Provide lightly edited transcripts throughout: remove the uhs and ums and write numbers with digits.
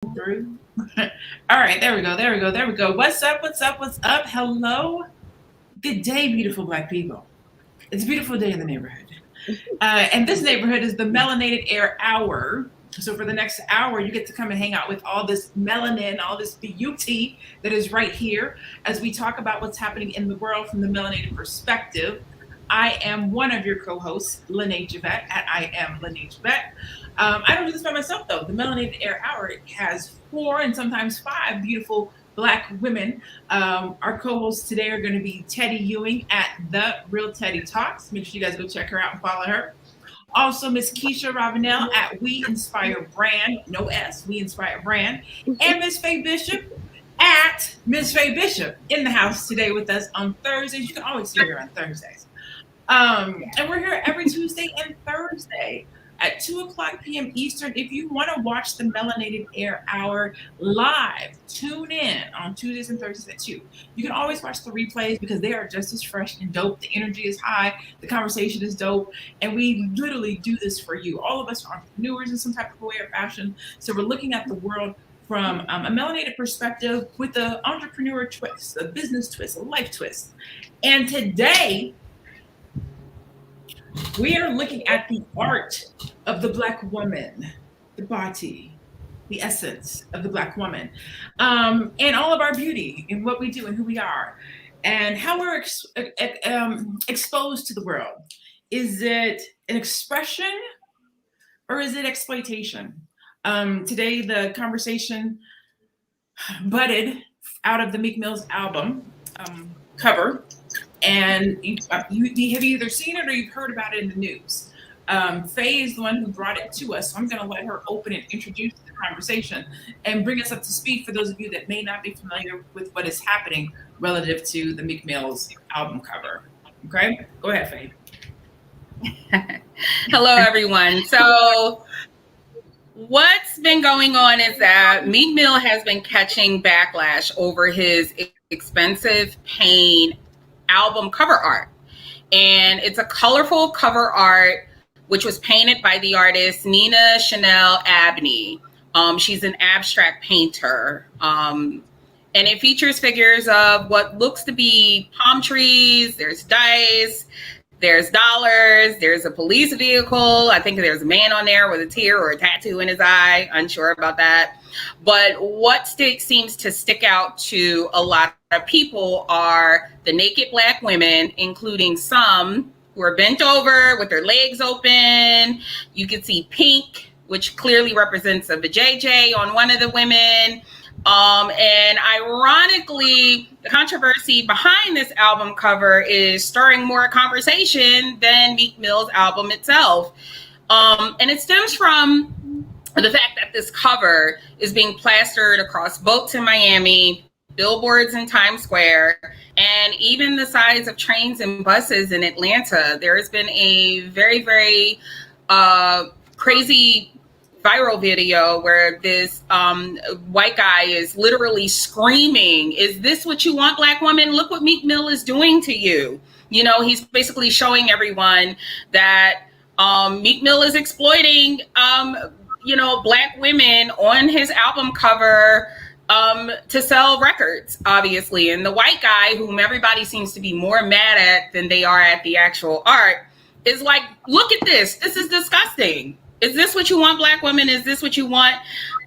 Through. All right, there we go. What's up? What's up? What's up? Hello. Good day, beautiful black people. It's a beautiful day in the neighborhood. And this neighborhood is the Melanated Air Hour. So for the next hour, you get to come and hang out with all this melanin, all this beauty that is right here as we talk about what's happening in the world from the melanated perspective. I am one of your co-hosts, Lene Javette, at I am Lene Javette. I don't do this by myself, though. The Melanated Air Hour has four and sometimes five beautiful black women. Our co-hosts today are going to be Teddy Ewing at The Real Teddy Talks. Make sure you guys go check her out and follow her. Also, Miss Keisha Ravenel at We Inspire Brand, no S, We Inspire Brand. And Miss Faye Bishop at Miss Faye Bishop in the house today with us on Thursdays. You can always see her on Thursdays. And we're here every Tuesday and Thursday at 2:00 p.m. Eastern. If you want to watch the Melanated Air Hour live, tune in on Tuesdays and Thursdays at 2. You can always watch the replays because they are just as fresh and dope. The energy is high. The conversation is dope. And we literally do this for you. All of us are entrepreneurs in some type of way or fashion. So we're looking at the world from a melanated perspective with the entrepreneur twist, a business twist, a life twist. And today, we are looking at the art of the Black woman, the body, the essence of the Black woman, and all of our beauty and what we do and who we are, and how we're exposed to the world. Is it an expression or is it exploitation? Today, the conversation budded out of the Meek Mills album cover. And you have either seen it or you've heard about it in the news. Faye is the one who brought it to us, so I'm going to let her open and introduce the conversation and bring us up to speed for those of you that may not be familiar with what is happening relative to the Meek Mills album cover. Okay? Go ahead, Faye. Hello, everyone. So what's been going on is that Meek Mill has been catching backlash over his expensive paint album cover art. And it's a colorful cover art, which was painted by the artist Nina Chanel Abney. She's an abstract painter. And it features figures of what looks to be palm trees. There's dice, there's dollars, there's a police vehicle. I think there's a man on there with a tear or a tattoo in his eye. Unsure about that. But what seems to stick out to a lot of people are the naked Black women, including some who are bent over with their legs open. You can see pink, which clearly represents a vajayjay on one of the women. And ironically, the controversy behind this album cover is stirring more conversation than Meek Mill's album itself. And it stems from the fact that this cover is being plastered across boats in Miami, billboards in Times Square, and even the sides of trains and buses in Atlanta. There has been a very, very crazy viral video where this white guy is literally screaming, "Is this what you want, Black woman? Look what Meek Mill is doing to you." You know, he's basically showing everyone that Meek Mill is exploiting Black women on his album cover to sell records, obviously. And the white guy, whom everybody seems to be more mad at than they are at the actual art, is like, "Look at this. This is disgusting. Is this what you want, Black women? Is this what you want?"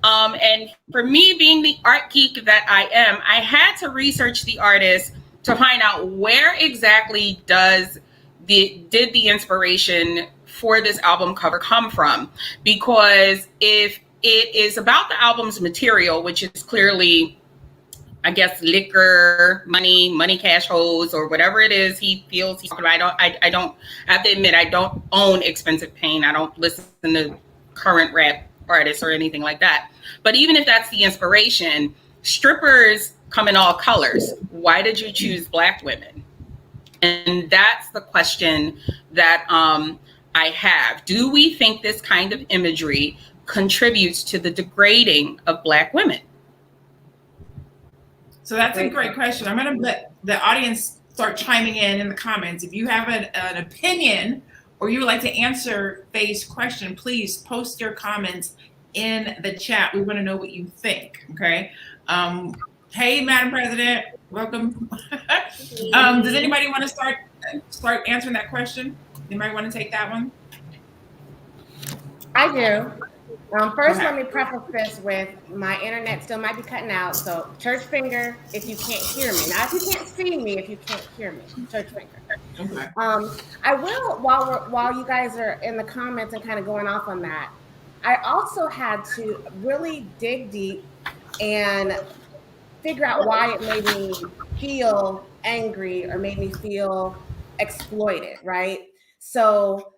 And for me, being the art geek that I am, I had to research the artist to find out where exactly did the inspiration for this album cover come from. Because if it is about the album's material, which is clearly, I guess, liquor, money, cash holes, or whatever it is he feels he's talking about. I have to admit, I don't own expensive paint. I don't listen to current rap artists or anything like that. But even if that's the inspiration, strippers come in all colors. Why did you choose Black women? And that's the question that I have. Do we think this kind of imagery contributes to the degrading of Black women? So that's a great question. I'm going to let the audience start chiming in the comments. If you have an opinion or you would like to answer Faye's question, please post your comments in the chat. We want to know what you think. Okay. Hey, Madam President, welcome. Does anybody want to start answering that question? Anybody want to take that one? I do. First, let me preface this with my internet still might be cutting out. So church finger if you can't hear me. Now, if you can't see me, if you can't hear me, church finger. Okay. I will, while you guys are in the comments and kind of going off on that, I also had to really dig deep and figure out why it made me feel angry or made me feel exploited, right? So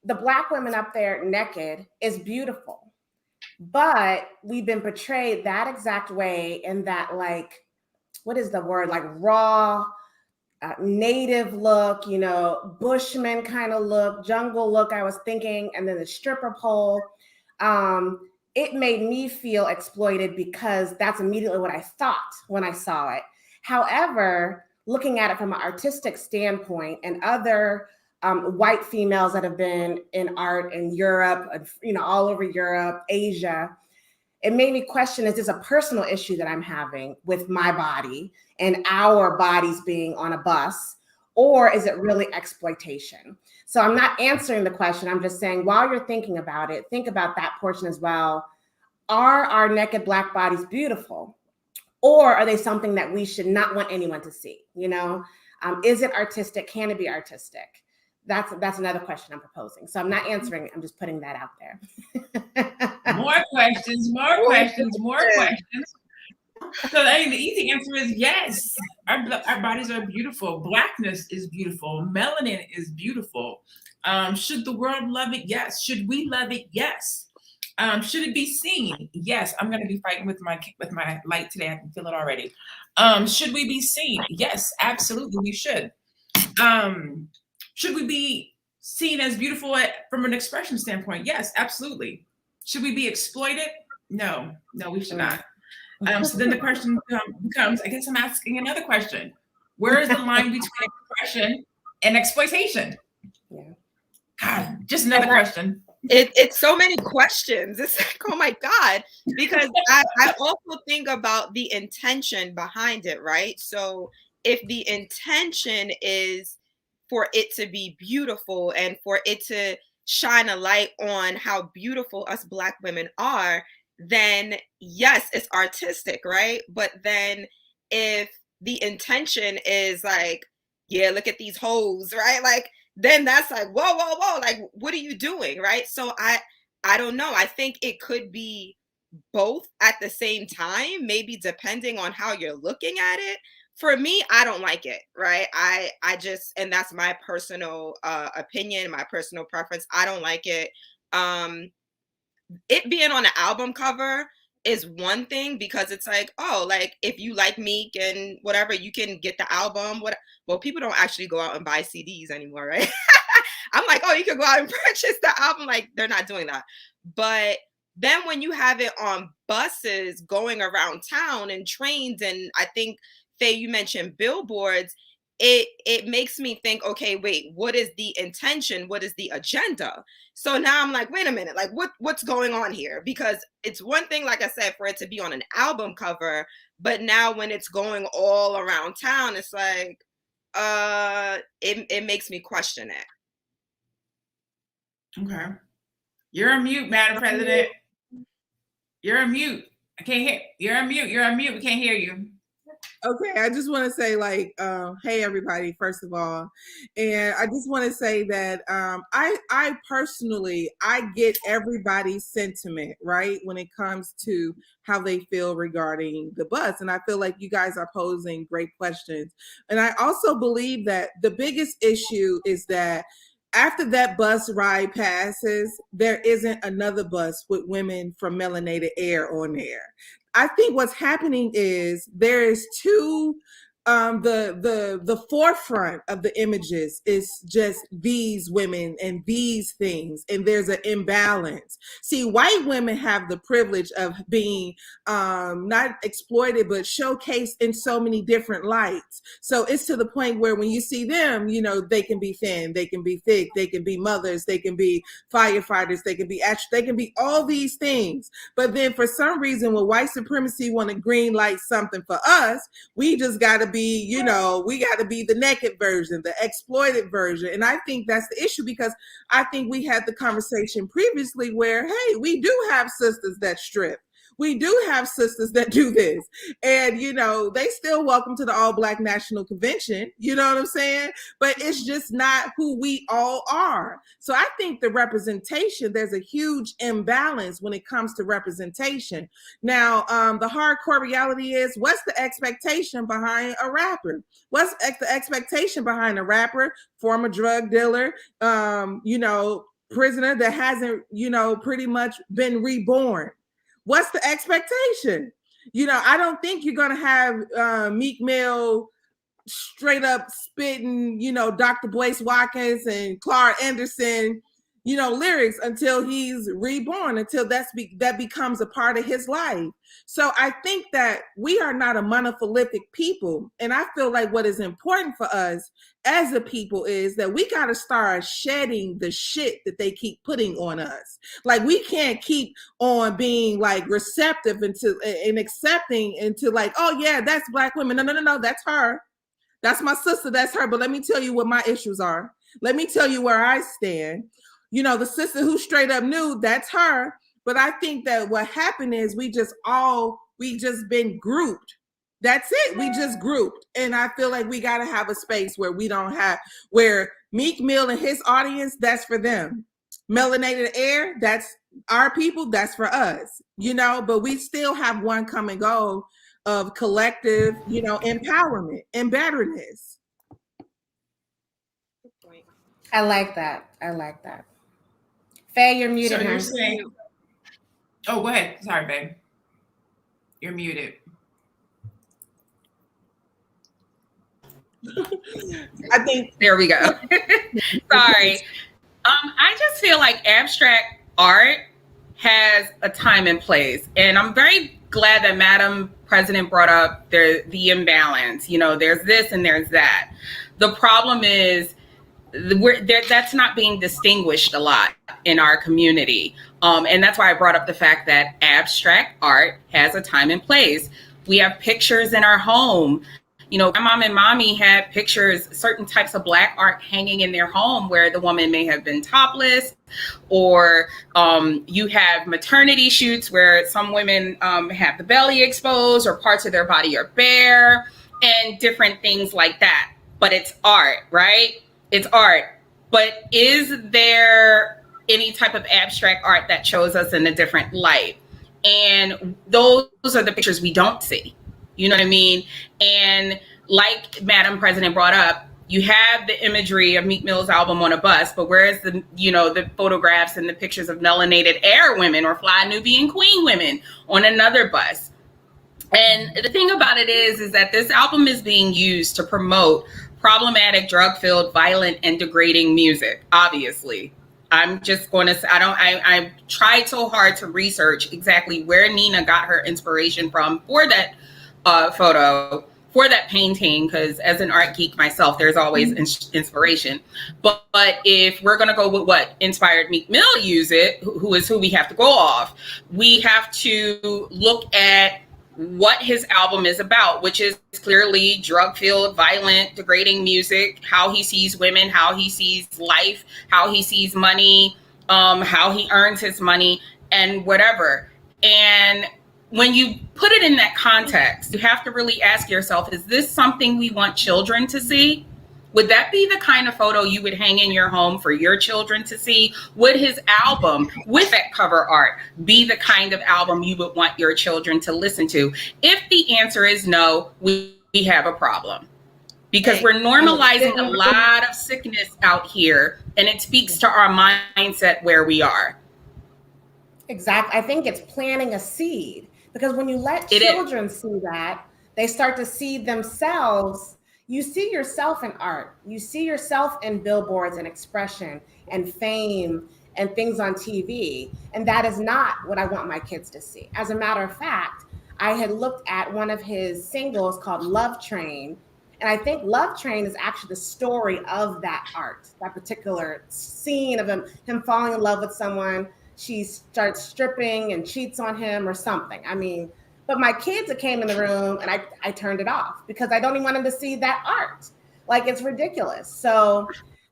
the Black women up there naked is beautiful, but we've been portrayed that exact way in that, like, what is the word? Like raw, native look, you know, bushman kind of look, jungle look, I was thinking, and then the stripper pole. It made me feel exploited because that's immediately what I thought when I saw it. However, looking at it from an artistic standpoint and other white females that have been in art in Europe, you know, all over Europe, Asia, it made me question, is this a personal issue that I'm having with my body and our bodies being on a bus, or is it really exploitation? So I'm not answering the question. I'm just saying, while you're thinking about it, think about that portion as well. Are our naked Black bodies beautiful? Or are they something that we should not want anyone to see? You know, is it artistic? Can it be artistic? That's another question I'm proposing. So I'm not answering it. I'm just putting that out there. More questions. So the easy answer is yes. Our bodies are beautiful. Blackness is beautiful. Melanin is beautiful. Should the world love it? Yes. Should we love it? Yes. Should it be seen? Yes. I'm going to be fighting with my light today. I can feel it already. Should we be seen? Yes, absolutely. We should. Should we be seen as beautiful from an expression standpoint? Yes, absolutely. Should we be exploited? No, we should not. So then the question becomes, I guess I'm asking another question. Where is the line between expression and exploitation? Yeah. God, just another question. It's so many questions. It's like, oh my God, because I also think about the intention behind it, right? So if the intention is for it to be beautiful and for it to shine a light on how beautiful us Black women are, then yes, it's artistic, right? But then if the intention is like, yeah, look at these hoes, right? Like, then that's like, whoa, like, what are you doing, right? So I don't know. I think it could be both at the same time, maybe depending on how you're looking at it. For me, I don't like it, right? I just, and that's my personal opinion, my personal preference. I don't like it. It being on an album cover is one thing, because it's like, oh, like if you like Meek and whatever, you can get the album. Well, people don't actually go out and buy CDs anymore, right? I'm like, oh, you can go out and purchase the album. Like, they're not doing that. But then when you have it on buses going around town and trains, and I think, Faye, you mentioned billboards, it makes me think, okay, wait, what is the intention? What is the agenda? So now I'm like, wait a minute, like what's going on here? Because it's one thing, like I said, for it to be on an album cover, but now when it's going all around town, it's like, it makes me question it. Okay. You're on mute, Madam President. You're on mute. I can't hear. You're on mute. We can't hear you. Okay, I just want to say, like, hey everybody, first of all, and I just want to say that I personally, I get everybody's sentiment, right, when it comes to how they feel regarding the bus, and I feel like you guys are posing great questions, and I also believe that the biggest issue is that after that bus ride passes, there isn't another bus with women from Melanated Air on there. I think what's happening is there is two the forefront of the images is just these women and these things, and there's an imbalance. See, white women have the privilege of being not exploited but showcased in so many different lights. So it's to the point where when you see them, you know, they can be thin, they can be thick, they can be mothers, they can be firefighters, they can be all these things. But then for some reason, when white supremacy want to green light something for us, we just got to be, you know, we got to be the naked version, the exploited version. And I think that's the issue, because I think we had the conversation previously where, hey, we do have sisters that strip. We do have sisters that do this. And, you know, they still welcome to the All Black National Convention. You know what I'm saying? But it's just not who we all are. So I think the representation, there's a huge imbalance when it comes to representation. Now, the hardcore reality is, what's the expectation behind a rapper? What's the expectation behind a rapper, former drug dealer, you know, prisoner that hasn't, you know, pretty much been reborn? What's the expectation? You know, I don't think you're going to have Meek Mill straight up spitting, you know, Dr. Boyce Watkins and Clark Anderson, you know, lyrics until he's reborn, until that becomes a part of his life. So I think that we are not a monolithic people. And I feel like what is important for us as a people is that we got to start shedding the shit that they keep putting on us. Like, we can't keep on being like receptive and accepting into like, oh yeah, that's Black women. No, that's her. That's my sister. That's her. But let me tell you what my issues are. Let me tell you where I stand. You know, the sister who straight up knew, that's her. But I think that what happened is we just been grouped. That's it. We just grouped. And I feel like we got to have a space where where Meek Mill and his audience, that's for them. Melanated Air, that's our people, that's for us. You know, but we still have one come and go of collective, you know, empowerment and betterness. I like that. Faye, you're muted. So you're saying, oh, go ahead. Sorry, babe. You're muted. I think there we go. Sorry. I just feel like abstract art has a time and place. And I'm very glad that Madam President brought up the imbalance. You know, there's this and there's that. The problem is that's not being distinguished a lot in our community. And that's why I brought up the fact that abstract art has a time and place. We have pictures in our home. You know, my mom and mommy had pictures, certain types of Black art hanging in their home where the woman may have been topless, or you have maternity shoots where some women have the belly exposed or parts of their body are bare, and different things like that. But it's art, right? It's art. But is there any type of abstract art that shows us in a different light? And those are the pictures we don't see. You know what I mean? And like Madam President brought up, you have the imagery of Meek Mill's album on a bus, but where's the photographs and the pictures of melanated air women or fly Nubian queen women on another bus? And the thing about it is that this album is being used to promote problematic, drug-filled, violent, and degrading music, obviously. I'm just going to say, I tried so hard to research exactly where Nina got her inspiration from for that photo, for that painting, because as an art geek myself, there's always inspiration. But if we're going to go with what inspired Meek Mill use it, who is who we have to go off, we have to look at what his album is about, which is clearly drug-filled, violent, degrading music, how he sees women, how he sees life, how he sees money, how he earns his money, and whatever. And when you put it in that context, you have to really ask yourself, is this something we want children to see? Would that be the kind of photo you would hang in your home for your children to see? Would his album with that cover art be the kind of album you would want your children to listen to? If the answer is no, we have a problem. Because we're normalizing a lot of sickness out here, and it speaks to our mindset where we are. Exactly. I think it's planting a seed, because when you let children see that, They start to see themselves. You see yourself in art. You see yourself in billboards and expression and fame and things on TV. And that is not what I want my kids to see. As a matter of fact, I had looked at one of his singles called Love Train. And I think Love Train is actually the story of that art, that particular scene of him falling in love with someone. She starts stripping and cheats on him or something. I mean, but my kids that came in the room and I turned it off because I don't even want them to see that art. Like, it's ridiculous. So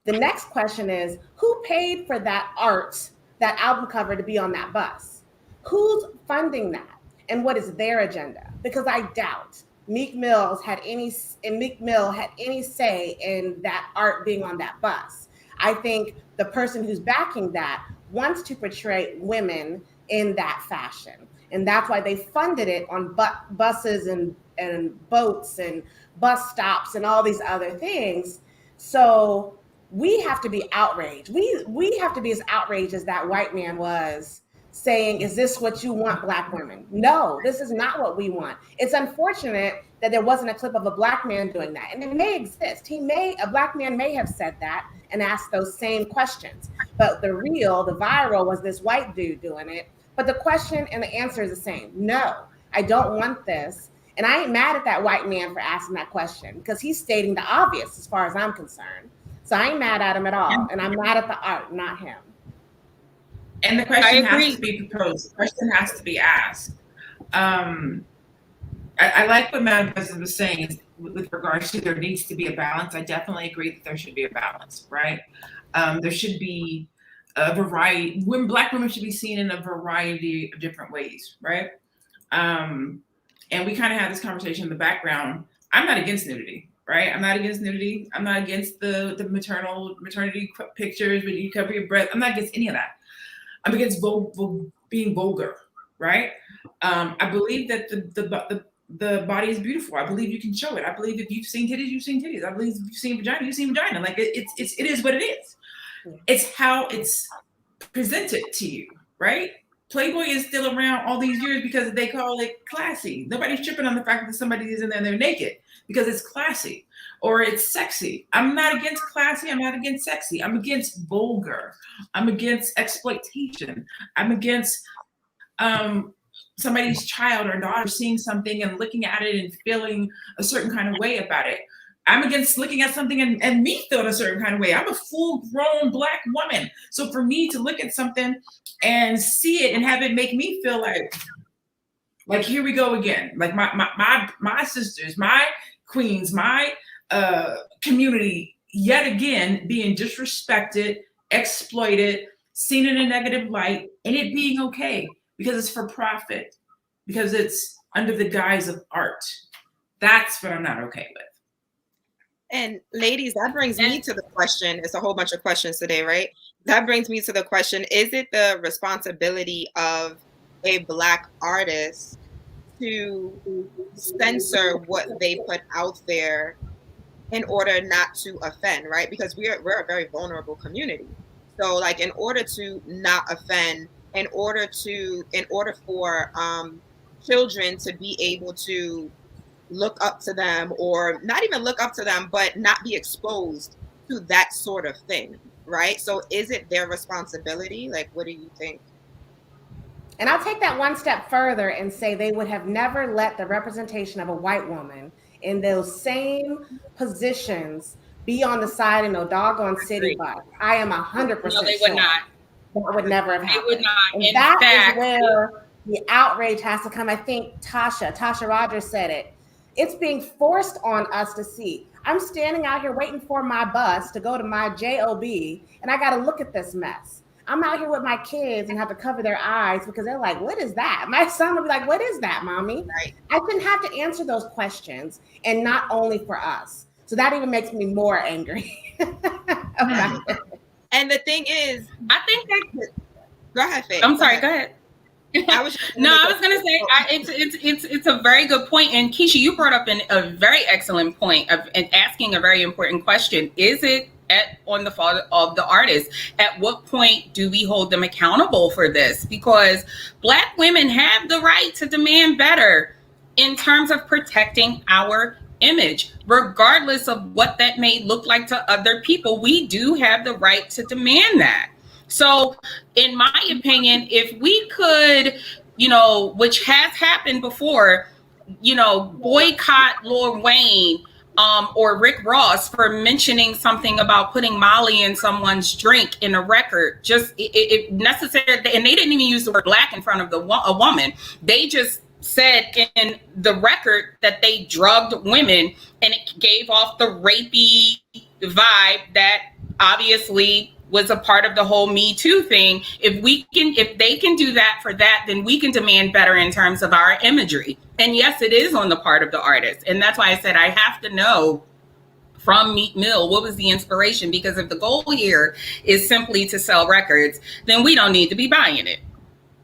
the next question is, who paid for that art, that album cover to be on that bus? Who's funding that? And what is their agenda? Because I doubt Meek Mill had any say in that art being on that bus. I think the person who's backing that wants to portray women in that fashion. And that's why they funded it on buses and boats and bus stops and all these other things. So we have to be outraged. We have to be as outraged as that white man was, saying, is this what you want, Black women? No, this is not what we want. It's unfortunate that there wasn't a clip of a Black man doing that. And it may exist. A Black man may have said that and asked those same questions. But the viral was this white dude doing it. But the question and the answer is the same. No, I don't want this. And I ain't mad at that white man for asking that question because he's stating the obvious as far as I'm concerned. So I ain't mad at him at all. And I'm mad at the art, not him. And the question has to be proposed. The question has to be asked. I like what Madam President was saying with regards to there needs to be a balance. I definitely agree that there should be a balance, right? There should be a variety. Black women should be seen in a variety of different ways, right? And we kind of had this conversation in the background. I'm not against nudity, right? I'm not against nudity. I'm not against the maternity pictures where you cover your breast. I'm not against any of that. I'm against being vulgar, right? I believe that the body is beautiful. I believe you can show it. I believe if you've seen titties, you've seen titties. I believe if you've seen vagina, you've seen vagina. Like it is what it is. It's how it's presented to you, right? Playboy is still around all these years because they call it classy. Nobody's tripping on the fact that somebody is in there and they're naked because it's classy or it's sexy. I'm not against classy. I'm not against sexy. I'm against vulgar. I'm against exploitation. I'm against somebody's child or daughter seeing something and looking at it and feeling a certain kind of way about it. I'm against looking at something and me feeling a certain kind of way. I'm a full-grown Black woman. So for me to look at something and see it and have it make me feel like here we go again. Like my sisters, my queens, my community, yet again being disrespected, exploited, seen in a negative light, and it being okay because it's for profit, because it's under the guise of art. That's what I'm not okay with. And ladies, that brings me to the question. It's a whole bunch of questions today, right? That brings me to the question, is it the responsibility of a Black artist to censor what they put out there in order not to offend, right? Because we're a very vulnerable community. So like in order to not offend, in order for children to be able to look up to them, or not even look up to them, but not be exposed to that sort of thing, right? So is it their responsibility? Like, what do you think? And I'll take that one step further and say they would have never let the representation of a white woman in those same positions be on the side in no doggone city bus. I am 100% No, they sure would not. That would never have happened. They would not. And In that fact, is where the outrage has to come. I think Tasha Rogers said it. It's being forced on us to see. I'm standing out here waiting for my bus to go to my JOB, and I got to look at this mess. I'm out here with my kids and have to cover their eyes because they're like, what is that? My son will be like, what is that, mommy? Right. I shouldn't have to answer those questions, and not only for us. So that even makes me more angry about it. And the thing is, I think that. Go ahead, Faye. I'm sorry. Go ahead. I was gonna say it's a very good point, and Keisha, you brought up a very excellent point and asking a very important question. Is it on the fault of the artist? At what point do we hold them accountable for this? Because Black women have the right to demand better in terms of protecting our image, regardless of what that may look like to other people. We do have the right to demand that. So, in my opinion, if we could, which has happened before, boycott Lil Wayne or Rick Ross for mentioning something about putting Molly in someone's drink in a record. Just it necessary, and they didn't even use the word black in front of a woman. They just said in the record that they drugged women, and it gave off the rapey vibe that obviously was a part of the whole Me Too thing. If they can do that for that, then we can demand better in terms of our imagery. And yes, it is on the part of the artist. And that's why I said I have to know from Meek Mill what was the inspiration, because if the goal here is simply to sell records, then we don't need to be buying it.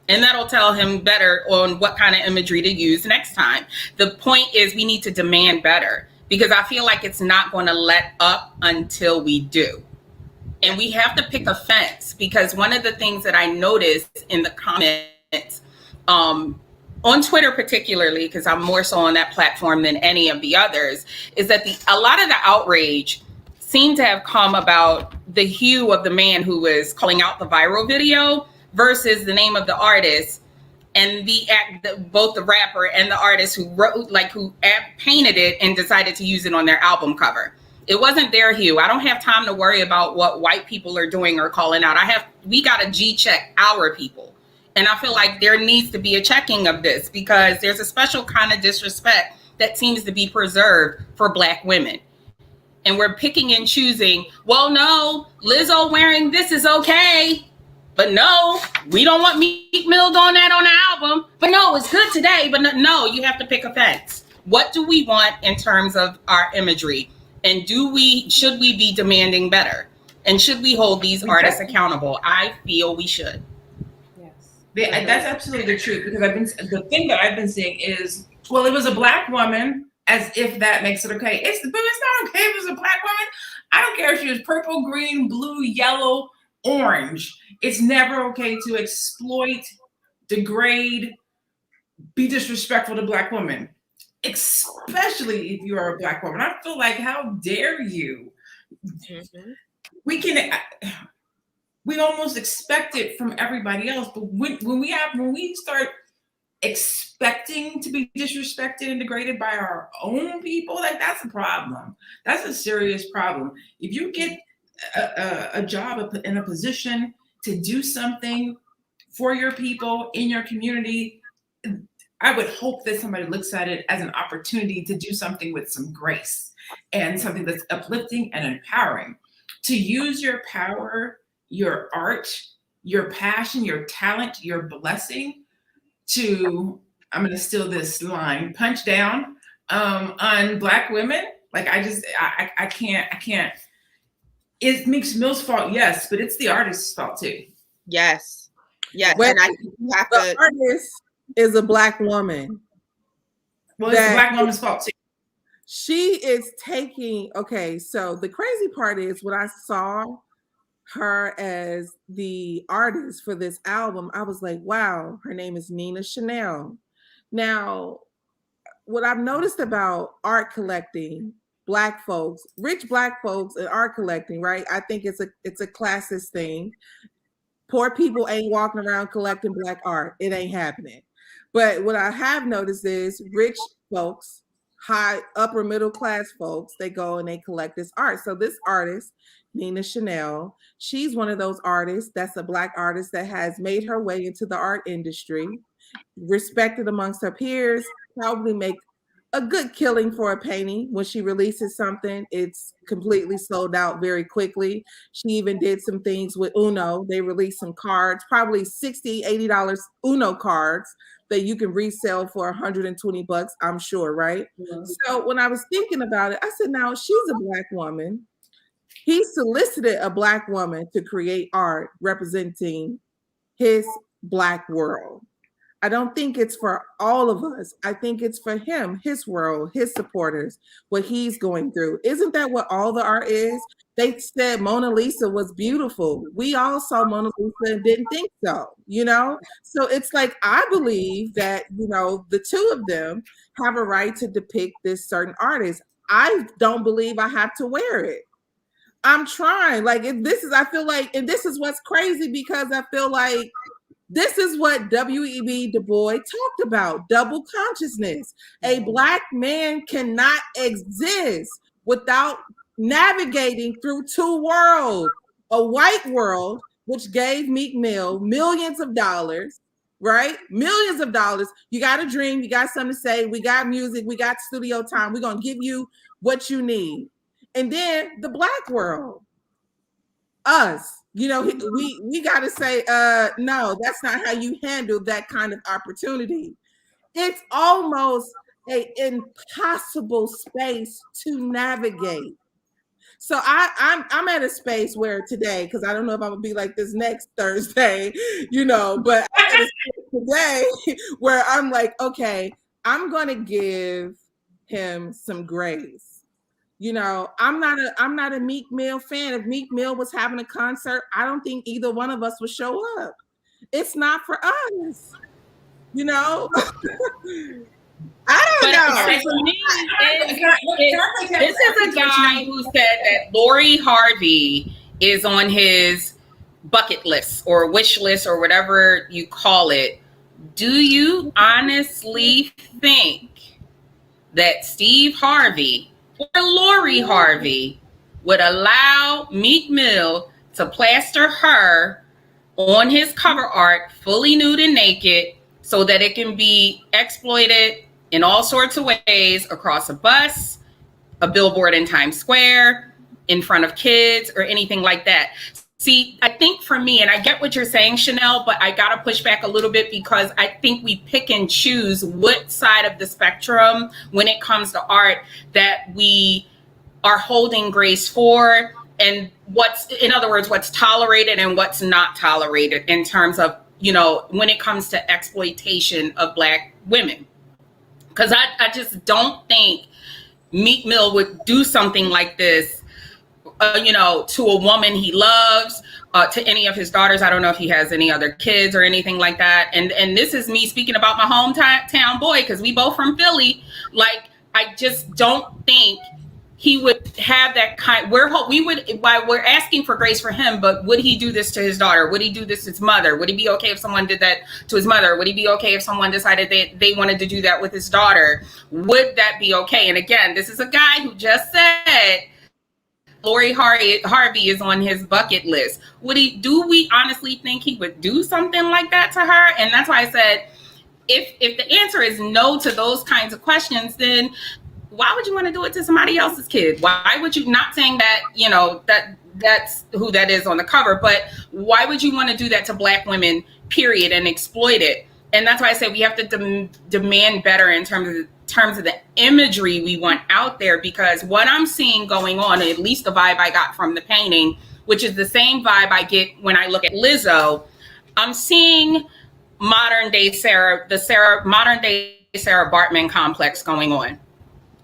And that'll tell him better on what kind of imagery to use next time. The point is we need to demand better, because I feel like it's not going to let up until we do. And we have to pick a fence, because one of the things that I noticed in the comments on Twitter particularly, because I'm more so on that platform than any of the others, is that a lot of the outrage seemed to have come about the hue of the man who was calling out the viral video versus the name of the artist and both the rapper and the artist who painted it and decided to use it on their album cover. It wasn't their hue. I don't have time to worry about what white people are doing or calling out. We got to G-check our people. And I feel like there needs to be a checking of this, because there's a special kind of disrespect that seems to be preserved for Black women. And we're picking and choosing, well, no, Lizzo wearing this is okay. But no, we don't want Meek Mill doing that on the album. But no, it's good today. But no, you have to pick a fence. What do we want in terms of our imagery? And should we be demanding better? And should we hold these artists accountable? I feel we should. Yes. That's absolutely the truth, because the thing that I've been seeing is, well, it was a Black woman, as if that makes it okay. But it's not okay if it was a Black woman. I don't care if she was purple, green, blue, yellow, orange. It's never okay to exploit, degrade, be disrespectful to Black women, especially if you are a Black woman. I feel like, how dare you? Mm-hmm. We almost expect it from everybody else, but when we start expecting to be disrespected and degraded by our own people, like, that's a problem. That's a serious problem. If you get a job in a position to do something for your people in your community, I would hope that somebody looks at it as an opportunity to do something with some grace and something that's uplifting and empowering. To use your power, your art, your passion, your talent, your blessing to, I'm going to steal this line, punch down on Black women. Like, I can't. It's Meek Mill's fault, yes, but it's the artist's fault too. Yes. And I think you have the artist is a Black woman. Well, it's the Black woman's fault too. She is taking, okay, so the crazy part is, when I saw her as the artist for this album, I was like, wow, her name is Nina Chanel. Now, what I've noticed about art collecting, Black folks, rich Black folks and art collecting, right? I think it's a classist thing. Poor people ain't walking around collecting Black art. It ain't happening. But what I have noticed is rich folks, high upper middle class folks, they go and they collect this art. So this artist, Nina Chanel, she's one of those artists that's a Black artist that has made her way into the art industry, respected amongst her peers, probably make a good killing for a penny. When she releases something, it's completely sold out very quickly. She even did some things with Uno. They released some cards, probably $60, $80 Uno cards that you can resell for $120, I'm sure, right? Mm-hmm. So when I was thinking about it, I said, now she's a Black woman. He solicited a Black woman to create art representing his Black world. I don't think it's for all of us. I think it's for him, his world, his supporters, what he's going through. Isn't that what all the art is? They said Mona Lisa was beautiful. We all saw Mona Lisa and didn't think so, you know? So it's like, I believe that, you know, the two of them have a right to depict this certain artist. I don't believe I have to wear it. I'm trying. Like, I feel like, and this is what's crazy, because I feel like this is what W.E.B. Du Bois talked about, double consciousness. A Black man cannot exist without navigating through two worlds. A white world, which gave Meek Mill millions of dollars, right? Millions of dollars. You got a dream, you got something to say, we got music, we got studio time, we're going to give you what you need. And then the Black world, us, you know, we got to say, no, that's not how you handle that kind of opportunity. It's almost an impossible space to navigate. So I'm at a space where today, because I don't know if I'm gonna be like this next Thursday, you know, but I'm at a space today where I'm like, okay, I'm gonna give him some grace. You know, I'm not a Meek Mill fan. If Meek Mill was having a concert, I don't think either one of us would show up. It's not for us, you know. I don't know. For me, this is a guy who said that Lori Harvey is on his bucket list or wish list or whatever you call it. Do you honestly think that Steve Harvey or Lori Harvey would allow Meek Mill to plaster her on his cover art fully nude and naked so that it can be exploited in all sorts of ways across a bus, a billboard in Times Square, in front of kids, or anything like that? See, I think for me, and I get what you're saying, Chanel, but I got to push back a little bit, because I think we pick and choose what side of the spectrum when it comes to art that we are holding grace for, and in other words, what's tolerated and what's not tolerated in terms of, you know, when it comes to exploitation of Black women. Because I just don't think Meek Mill would do something like this, you know, to a woman he loves, to any of his daughters. I don't know if he has any other kids or anything like that. And this is me speaking about my hometown boy, because we both from Philly. Like, I just don't think he would have that kind. Why we're asking for grace for him, but would he do this to his daughter? Would he do this to his mother? Would he be okay if someone did that to his mother? Would he be okay if someone decided they wanted to do that with his daughter? Would that be okay? And again, this is a guy who just said Lori Harvey is on his bucket list. Do we honestly think he would do something like that to her? And that's why I said, if the answer is no to those kinds of questions, then why would you want to do it to somebody else's kid? Why would you, not saying that, you know, that's who that is on the cover, but why would you want to do that to Black women, period, and exploit it? And that's why I say we have to demand better in terms of the imagery we want out there, because what I'm seeing going on, at least the vibe I got from the painting, which is the same vibe I get when I look at Lizzo, I'm seeing modern day Sarah Bartman complex going on.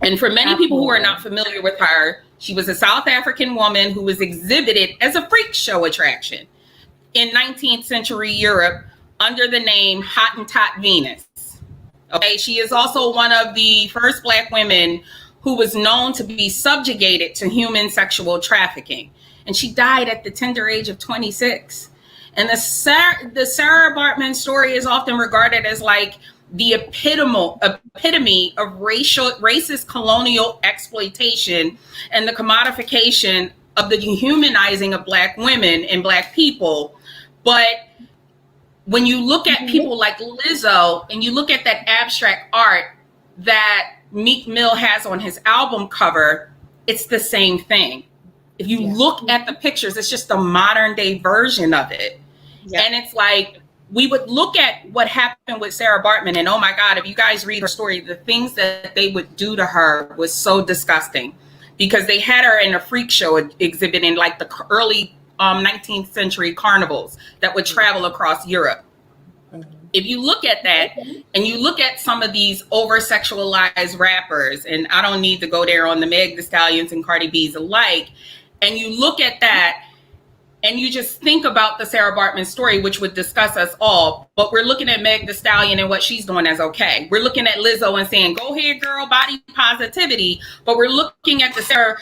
And for many people who are not familiar with her, she was a South African woman who was exhibited as a freak show attraction in 19th century Europe under the name Hottentot Venus. Okay, she is also one of the first Black women who was known to be subjugated to human sexual trafficking. And she died at the tender age of 26. And the Sarah Bartman story is often regarded as like the epitome of racist colonial exploitation and the commodification of the dehumanizing of Black women and Black people. But when you look at people like Lizzo and you look at that abstract art that Meek Mill has on his album cover, it's the same thing. If you look at the pictures, it's just a modern day version of it. Yeah. And it's like, we would look at what happened with Sarah Bartman, and oh my God, if you guys read her story, the things that they would do to her was so disgusting, because they had her in a freak show exhibit in like the early 19th century carnivals that would travel across Europe. if you look at that and you look at some of these over sexualized rappers, and I don't need to go there on the Meg Thee Stallions and Cardi B's alike, and you look at that and you just think about the Sarah Bartman story, which would discuss us all, but we're looking at Meg Thee Stallion and what she's doing as okay. We're looking at Lizzo and saying, go ahead, girl, body positivity. But we're looking at the Sarah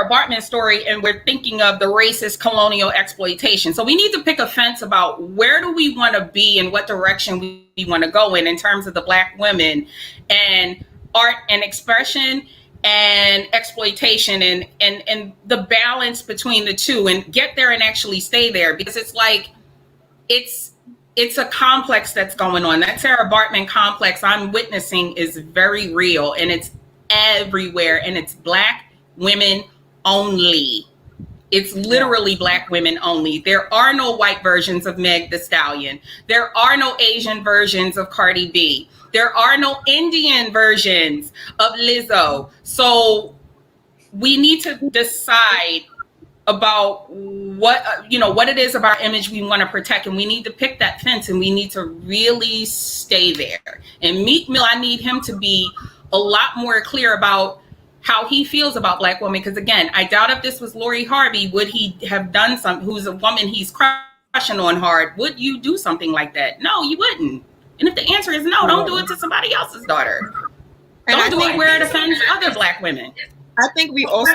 Bartman story and we're thinking of the racist colonial exploitation. So we need to pick a fence about where do we want to be and what direction we want to go in terms of the Black women and art and expression and exploitation and the balance between the two, and get there and actually stay there, because it's like it's a complex that's going on. That Sarah Bartman complex I'm witnessing is very real, and it's everywhere, and it's Black women only. It's literally Black women only. There are no white versions of Meg Thee Stallion. There are no Asian versions of Cardi B. There are no Indian versions of Lizzo. So we need to decide about what it is about our image we want to protect, and we need to pick that fence, and we need to really stay there. And Meek Mill, I need him to be a lot more clear about how he feels about Black women, because again, I doubt if this was Lori Harvey, would he have done something, who's a woman he's crushing on hard, would you do something like that? No, you wouldn't. And if the answer is no, don't do it to somebody else's daughter. Don't do it where it offends other Black women. I think we also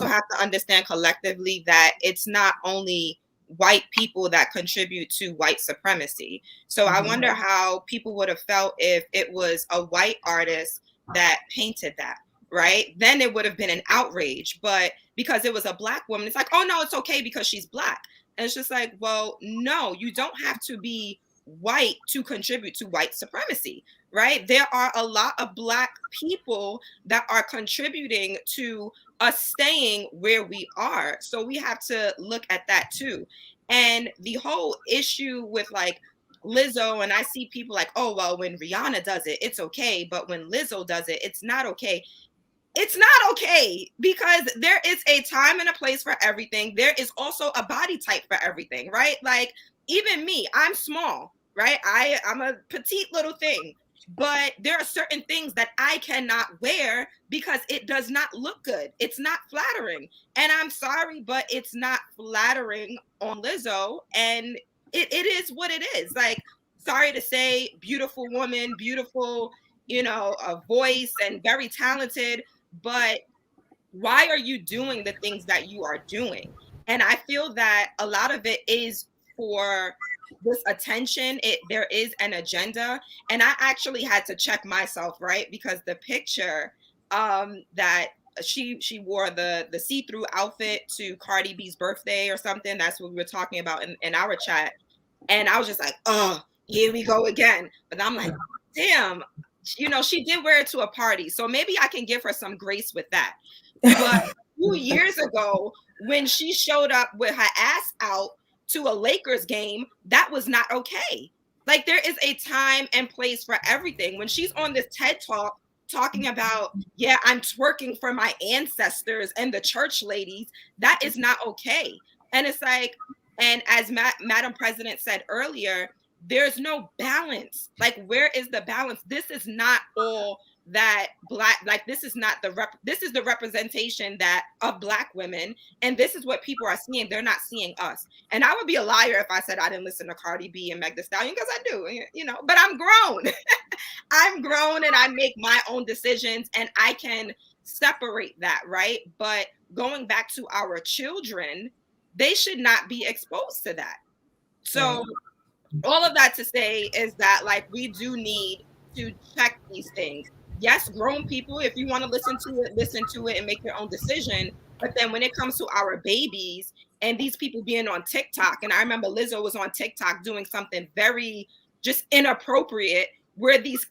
have to understand collectively that it's not only white people that contribute to white supremacy. So I wonder how people would have felt if it was a white artist that painted that, right? Then it would have been an outrage. But because it was a Black woman, it's like, oh no, it's okay because she's Black. And it's just like, well, no, you don't have to be white to contribute to white supremacy, right? There are a lot of Black people that are contributing to us staying where we are. So we have to look at that too. And the whole issue with like Lizzo, and I see people like, oh, well, when Rihanna does it, it's okay. But when Lizzo does it, it's not okay. It's not okay, because there is a time and a place for everything. There is also a body type for everything, right? Like even me, I'm small, right? I'm a petite little thing, but there are certain things that I cannot wear because it does not look good. It's not flattering. And I'm sorry, but it's not flattering on Lizzo. And it is what it is. Like, sorry to say, beautiful woman, beautiful, a voice and very talented. But why are you doing the things that you are doing? And I feel that a lot of it is for this attention. There is an agenda. And I actually had to check myself, right? Because the picture that she wore the see-through outfit to Cardi B's birthday or something, that's what we were talking about in our chat. And I was just like, oh, here we go again. But I'm like, damn, she did wear it to a party. So maybe I can give her some grace with that. But a few years ago, when she showed up with her ass out to a Lakers game, that was not okay. Like, there is a time and place for everything. When she's on this TED Talk talking about, yeah, I'm twerking for my ancestors and the church ladies, that is not okay. And it's like, and as Madam President said earlier, there's no balance. Like, where is the balance? This is not all that Black, like, this is not this is the representation of Black women. And this is what people are seeing. They're not seeing us. And I would be a liar if I said I didn't listen to Cardi B and Meg Thee Stallion, because I do, but I'm grown. I'm grown and I make my own decisions and I can separate that, right? But going back to our children, they should not be exposed to that. So all of that to say is that, like, we do need to check these things. Yes, grown people, if you want to listen to it and make your own decision. But then when it comes to our babies and these people being on TikTok, and I remember Lizzo was on TikTok doing something very just inappropriate, where these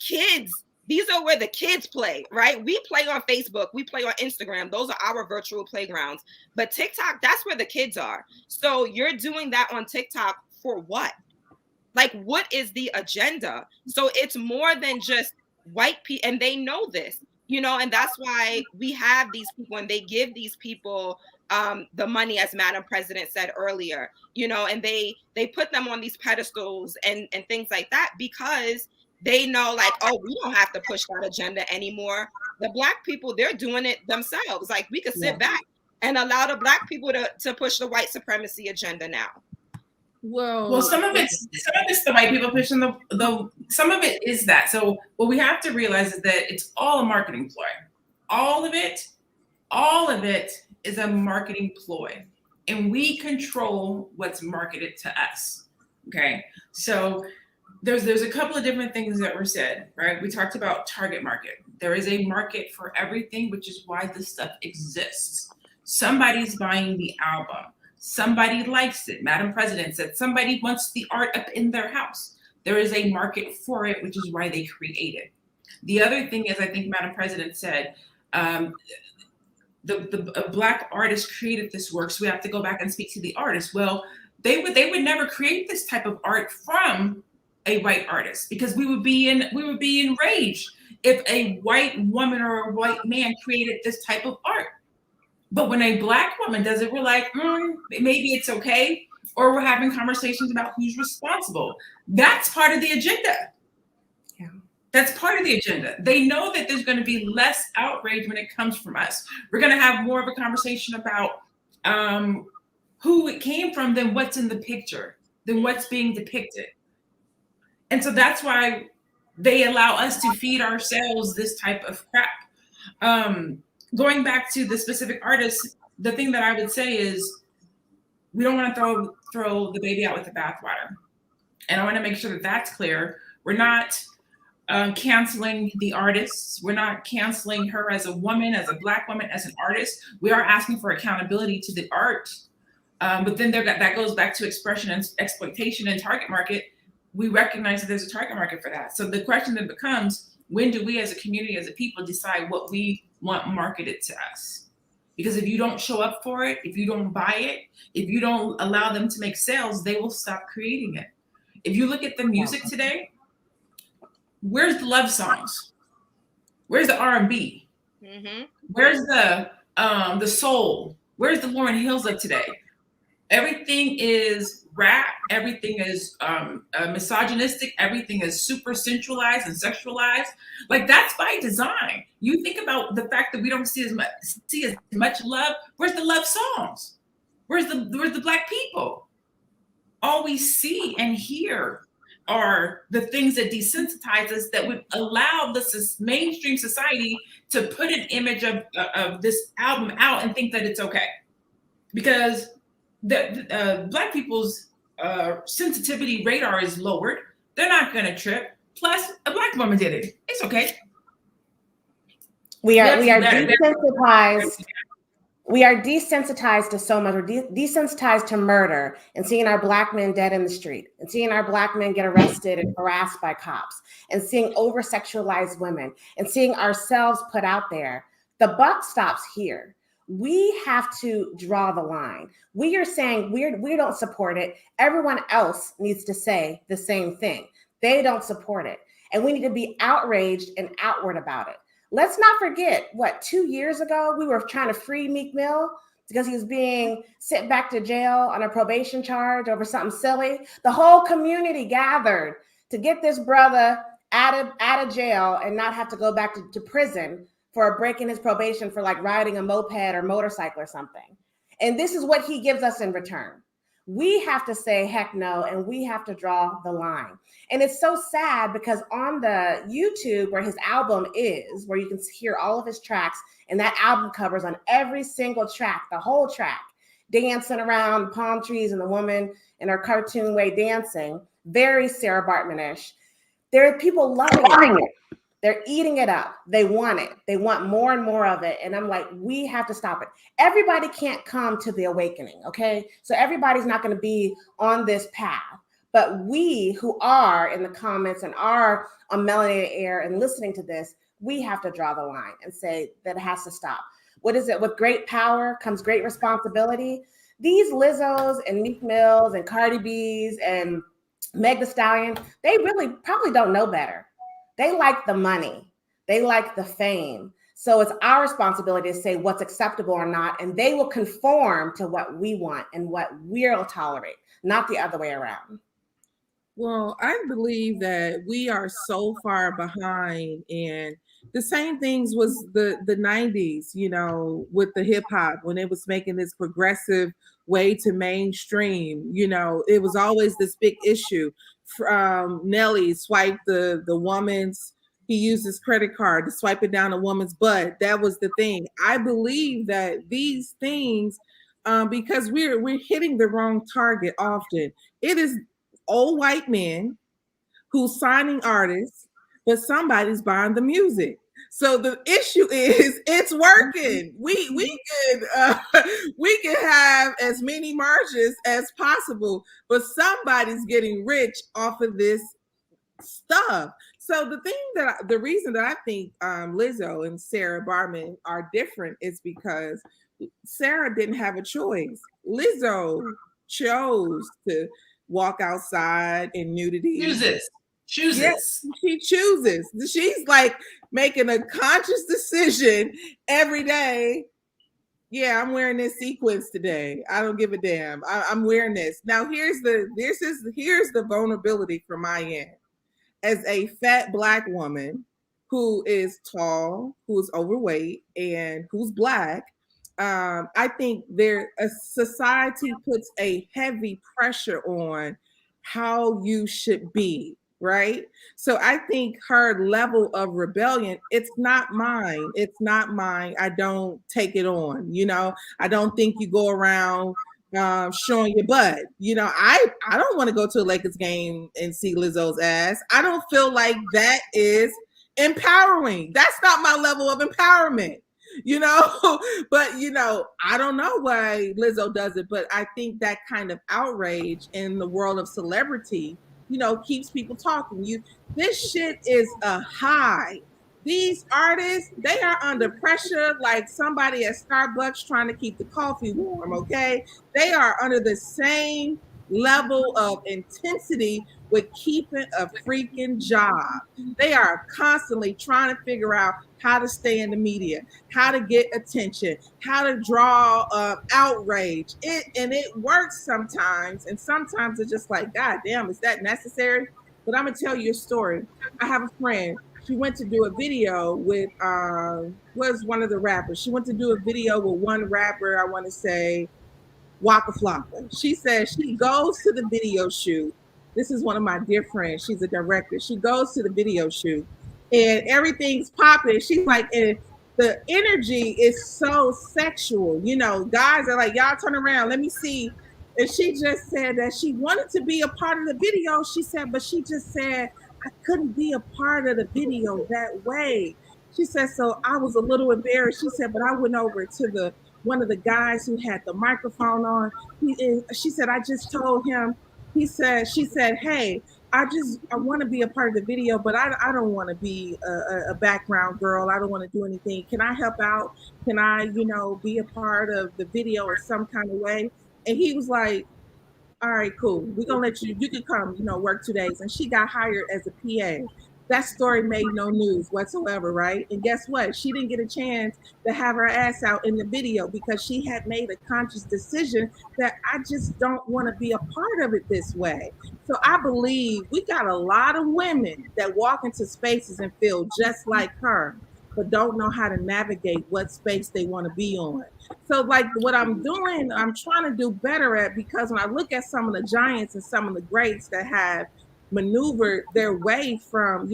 are where the kids play, right? We play on Facebook, we play on Instagram. Those are our virtual playgrounds. But TikTok, that's where the kids are. So you're doing that on TikTok for what? Like, what is the agenda? So it's more than just white people, and they know this. you know, and that's why we have these people and they give these people the money, as Madam President said earlier, you know, and they put them on these pedestals and things like that, because they know, like, oh, we don't have to push that agenda anymore. The Black people, they're doing it themselves. Like, we could sit back and allow the Black people to push the white supremacy agenda now. Well, some of it's the white people pushing the some of it is that. So what we have to realize is that it's all a marketing ploy. All of it is a marketing ploy, and we control what's marketed to us. Okay, so there's a couple of different things that were said, right? We talked about target market. There is a market for everything, which is why this stuff exists. Somebody's buying the album. Somebody likes it. Madam President said somebody wants the art up in their house. There is a market for it, which is why they create it. The other thing is, I think Madam President said, the Black artist created this work, so we have to go back and speak to the artist. Well, they would never create this type of art from a white artist, because we would be enraged if a white woman or a white man created this type of art. But when a Black woman does it, we're like, maybe it's okay. Or we're having conversations about who's responsible. That's part of the agenda. Yeah. That's part of the agenda. They know that there's going to be less outrage when it comes from us. We're going to have more of a conversation about who it came from than what's in the picture, than what's being depicted. And so that's why they allow us to feed ourselves this type of crap. Going back to the specific artists, the thing that I would say is we don't want to throw the baby out with the bathwater. And I want to make sure that that's clear. We're not canceling the artists. We're not canceling her as a woman, as a Black woman, as an artist. We are asking for accountability to the art. But then that goes back to expression and exploitation and target market. We recognize that there's a target market for that. So the question then becomes, when do we as a community, as a people, decide what we want marketed to us? Because if you don't show up for it, if you don't buy it, if you don't allow them to make sales, they will stop creating it. If you look at the music today, where's the love songs? Where's the R&B? Mm-hmm. Where's the soul? Where's the Lauryn Hills of today? Everything is rap. Everything is misogynistic. Everything is super sensualized and sexualized. Like, that's by design. You think about the fact that we don't see as much love. Where's the love songs? Where's the Black people? All we see and hear are the things that desensitize us, that would allow this mainstream society to put an image of this album out and think that it's okay. Because the Black people's sensitivity radar is lowered. They're not going to trip. Plus, a Black woman did it. It's okay. We are desensitized. We are desensitized to so much. We're desensitized to murder and seeing our Black men dead in the street, and seeing our Black men get arrested and harassed by cops, and seeing over-sexualized women, and seeing ourselves put out there. The buck stops here. We have to draw the line. We are saying we don't support it. Everyone else needs to say the same thing. They don't support it. And we need to be outraged and outward about it. Let's not forget, 2 years ago, we were trying to free Meek Mill because he was being sent back to jail on a probation charge over something silly. The whole community gathered to get this brother out of jail and not have to go back to prison for breaking his probation for like riding a moped or motorcycle or something. And this is what he gives us in return. We have to say heck no, and we have to draw the line. And it's so sad because on the YouTube where his album is, where you can hear all of his tracks, and that album covers on every single track, the whole track, dancing around palm trees and the woman in her cartoon way dancing, very Sarah Bartman-ish. There are people loving it. They're eating it up. They want it. They want more and more of it. And I'm like, we have to stop it. Everybody can't come to the awakening, okay? So everybody's not going to be on this path. But we who are in the comments and are on Melanated Air and listening to this, we have to draw the line and say that it has to stop. What is it? With great power comes great responsibility. These Lizzos and Meek Mills and Cardi B's and Meg Thee Stallion, they really probably don't know better. They like the money. They like the fame. So it's our responsibility to say what's acceptable or not, and they will conform to what we want and what we'll tolerate, not the other way around. Well, I believe that we are so far behind, and the same things was the 90s, you know, with the hip hop when it was making this progressive way to mainstream. You know, it was always this big issue. Nelly swiped the woman's. He used his credit card to swipe it down a woman's butt. That was the thing. I believe that these things, because we're hitting the wrong target often. It is old white men who's signing artists, but somebody's buying the music. So the issue is it's working. We can have as many marches as possible, but somebody's getting rich off of this stuff. So the reason that I think Lizzo and Sarah Barman are different is because Sarah didn't have a choice. Lizzo chose to walk outside in nudity. Chooses. Yes, she chooses. She's like making a conscious decision every day. Yeah, I'm wearing this sequence today. I don't give a damn. I'm wearing this. Now here's the vulnerability from my end. As a fat Black woman who is tall, who's overweight, and who's Black, I think a society puts a heavy pressure on how you should be, right? So I think her level of rebellion, it's not mine. It's not mine. I don't take it on. You know, I don't think you go around showing your butt. You know, I don't want to go to a Lakers game and see Lizzo's ass. I don't feel like that is empowering. That's not my level of empowerment, you know. But you know, I don't know why Lizzo does it, but I think that kind of outrage in the world of celebrity, you know, keeps people talking. This shit is a high. These artists, they are under pressure like somebody at Starbucks trying to keep the coffee warm, okay? They are under the same level of intensity with keeping a freaking job. They are constantly trying to figure out how to stay in the media, how to get attention, how to draw outrage. It works sometimes, and sometimes it's just like, God damn, is that necessary? But I'm gonna tell you a story. I have a friend. She went to do a video with was one of the rappers. She went to do a video with one rapper, I want to say Waka Flocka. She says she goes to the video shoot. This is one of my dear friends. She's a director. She goes to the video shoot and everything's popping. She's like, and the energy is so sexual. You know, guys are like, y'all turn around, let me see. And she just said that she wanted to be a part of the video. She said, but she just said, I couldn't be a part of the video that way. She said, so I was a little embarrassed. She said, but I went over to one of the guys who had the microphone on. She said, I just told him, she said, hey, I want to be a part of the video, but I don't want to be a background girl. I don't want to do anything. Can I help out? Can I, be a part of the video in some kind of way? And he was like, all right, cool. We're going to let you can come, work 2 days. And she got hired as a PA. That story made no news whatsoever, right? And guess what? She didn't get a chance to have her ass out in the video because she had made a conscious decision that I just don't want to be a part of it this way. So I believe we got a lot of women that walk into spaces and feel just like her, but don't know how to navigate what space they want to be on. So like what I'm doing, I'm trying to do better at, because when I look at some of the giants and some of the greats that have maneuvered their way from,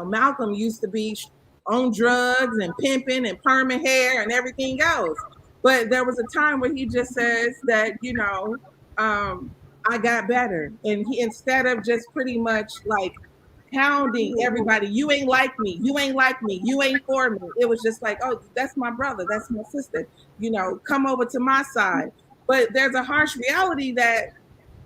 Malcolm used to be on drugs and pimping and perming hair and everything else. But there was a time where he just says that, I got better. And he, instead of just pretty much like hounding everybody, you ain't like me, you ain't like me, you ain't for me. It was just like, oh, that's my brother, that's my sister, come over to my side. But there's a harsh reality that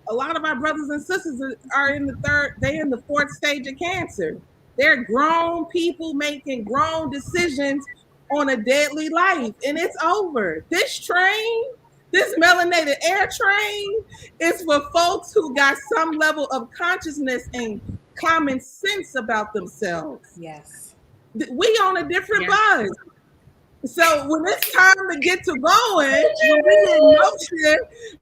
a lot of our brothers and sisters are in the fourth stage of cancer. They're grown people making grown decisions on a deadly life, and it's over. This train, this melanated air train, is for folks who got some level of consciousness and common sense about themselves. Yes. we on a different buzz. So when it's time to get to going, when we in motion,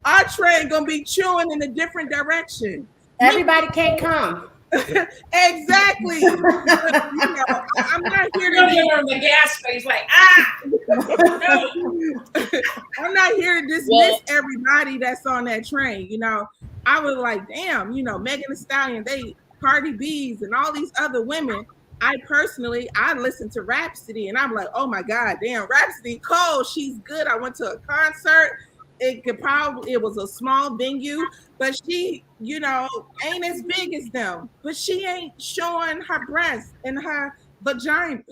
our train gonna be chewing in a different direction. Everybody can't come. Exactly. But, you know, I'm not here You're to giving her the gas face, like I'm not here to dismiss everybody that's on that train. You know, I was like, damn, you know, Megan Thee Stallion, Cardi B's and all these other women. I listen to Rhapsody and I'm like, oh my God, damn, Rhapsody Cole, she's good. I went to a concert. It was a small venue, but she, you know, ain't as big as them. But she ain't showing her breasts and her vagina.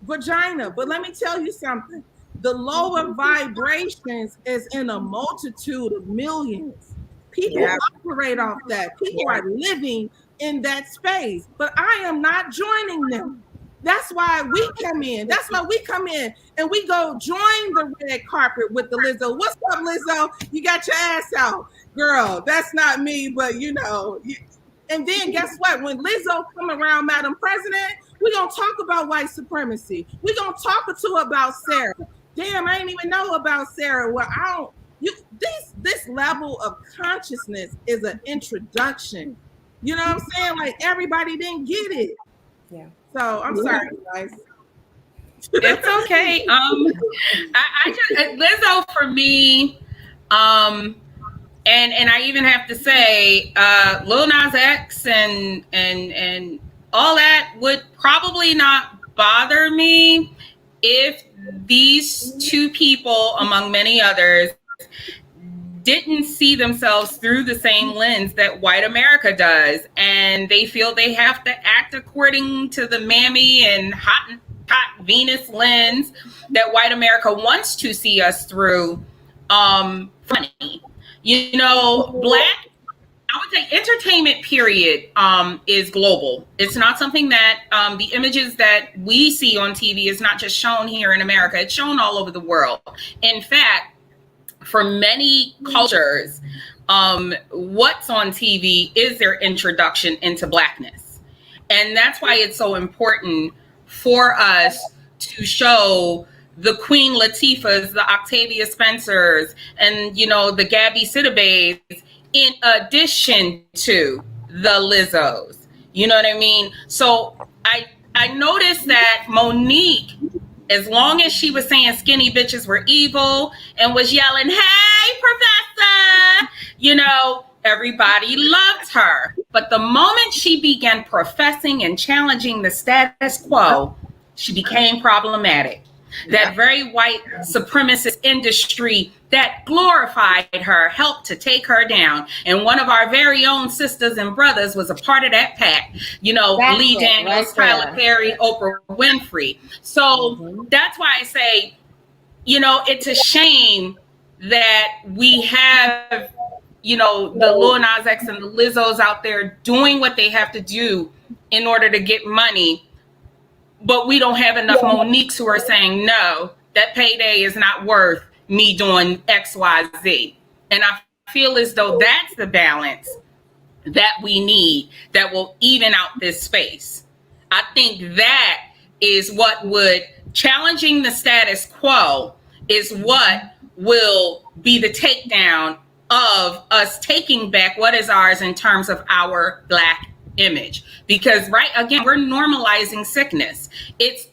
But let me tell you something. The lower vibrations is in a multitude of millions. People operate off that. People are living in that space, but I am not joining them. That's why we come in. That's why we come in and we go join the red carpet with the Lizzo. What's up, Lizzo? You got your ass out. Girl, that's not me, but you know. And then guess what? When Lizzo come around, Madam President, we're going to talk about white supremacy. We're going to talk to her about Sarah. Damn, I didn't even know about Sarah. Well, this level of consciousness is an introduction. You know what I'm saying? Like everybody didn't get it. Yeah. So I'm sorry, guys. It's okay. I just Lizzo for me, and I even have to say, Lil Nas X and all that would probably not bother me if these two people, among many others, didn't see themselves through the same lens that white America does. And they feel they have to act according to the mammy and hot Venus lens that white America wants to see us through. Funny. You know, Black, I would say entertainment period is global. It's not something that the images that we see on TV is not just shown here in America. It's shown all over the world. In fact, for many cultures, what's on TV is their introduction into Blackness. And that's why it's so important for us to show the Queen Latifahs, the Octavia Spencers, and, you know, the Gabby Sidibe's, in addition to the Lizzos. You know what I mean? So I noticed that Monique, as long as she was saying skinny bitches were evil and was yelling, hey, professor, you know, everybody loved her. But the moment she began professing and challenging the status quo, she became problematic. That very white supremacist industry that glorified her helped to take her down. And one of our very own sisters and brothers was a part of that pack. You know, That's Lee Daniels, Tyler Perry, Oprah Winfrey. So that's why I say, you know, it's a shame that we have, you know, the Lil Nas X and the Lizzos out there doing what they have to do in order to get money. But we don't have enough Moniques who are saying, no, that payday is not worth me doing X, Y, Z. And I feel as though that's the balance that we need that will even out this space. I think that is what would, challenging the status quo is what will be the takedown of us taking back what is ours in terms of our Black image. Because right, again, we're normalizing sickness. It's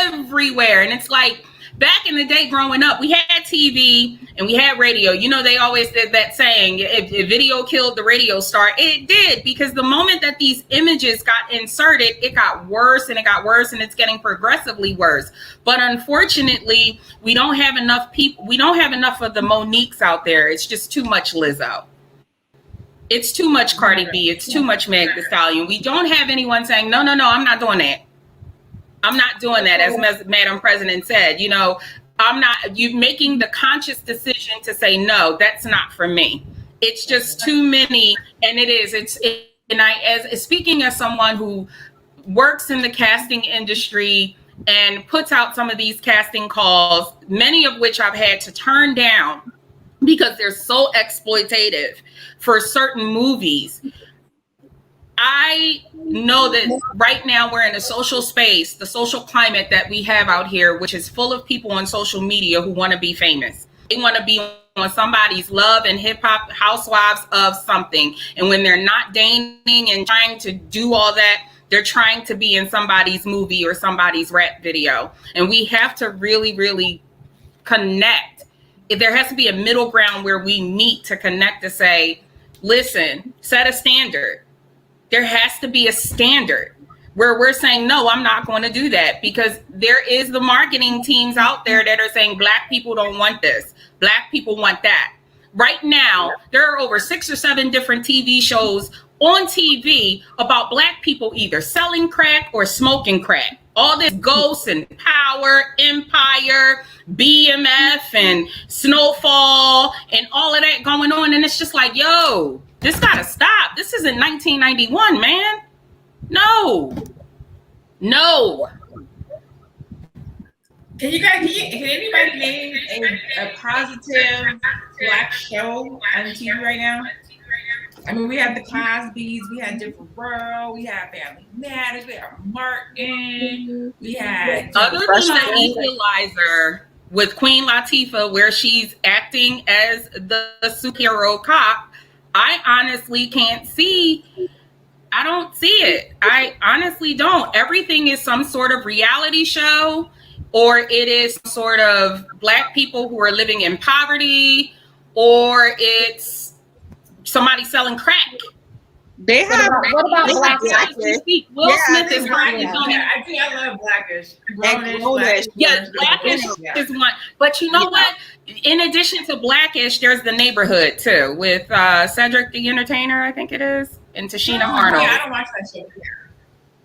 everywhere. And it's like back in the day growing up, we had TV and we had radio. You know, they always did that saying, if video killed the radio star. It did, because the moment that these images got inserted, it got worse and it got worse, and it's getting progressively worse. But unfortunately, we don't have enough people. We don't have enough of the Moniques out there. It's just too much Lizzo. It's too much Cardi B. It's too much Meg Thee Stallion. We don't have anyone saying, no, I'm not doing that. I'm not doing that. As Madam President said, you know, you making the conscious decision to say, no, that's not for me. It's just too many. And it is, as speaking as someone who works in the casting industry and puts out some of these casting calls, many of which I've had to turn down because they're so exploitative for certain movies. I know that right now we're in a social space, the social climate that we have out here, which is full of people on social media who want to be famous. They want to be on somebody's Love and Hip Hop Housewives of something. And when they're not dating and trying to do all that, they're trying to be in somebody's movie or somebody's rap video. And we have to really, really connect. If there has to be a middle ground where we meet to connect to say, listen, set a standard. There has to be a standard where we're saying, no, I'm not going to do that, because there is the marketing teams out there that are saying Black people don't want this. Black people want that. Right now, there are over 6 or 7 different TV shows on TV about Black people either selling crack or smoking crack. All this Ghost and Power, Empire, BMF and Snowfall and all of that going on. And it's just like, yo, this gotta stop. This isn't 1991, man. No. Can anybody name a positive Black show on TV right now? I mean, we have the Cosbys, we had Different World, we had Family Matters, we had Martin, we had other than the Equalizer with Queen Latifah, where she's acting as the superhero cop. I honestly can't see. I don't see it. I honestly don't. Everything is some sort of reality show, or it is sort of Black people who are living in poverty, or it's somebody selling crack. They have. What about Blackish? Will Smith is Blackish. I think I love Blackish. Blackish. Yes, Blackish is one. But you know what? In addition to Blackish, there's The Neighborhood too, with Cedric the Entertainer, I think it is, and Tashina Arnold. Yeah, I don't watch that show.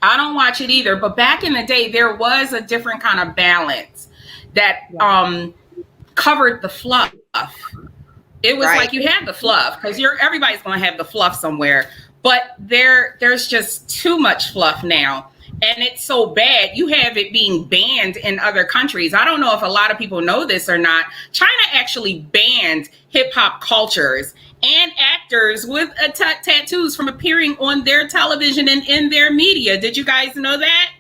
I don't watch it either. But back in the day, there was a different kind of balance that covered the fluff. It was like you had the fluff, because everybody's going to have the fluff somewhere. But there's just too much fluff now. And it's so bad. You have it being banned in other countries. I don't know if a lot of people know this or not. China actually banned hip hop cultures and actors with tattoos from appearing on their television and in their media. Did you guys know that?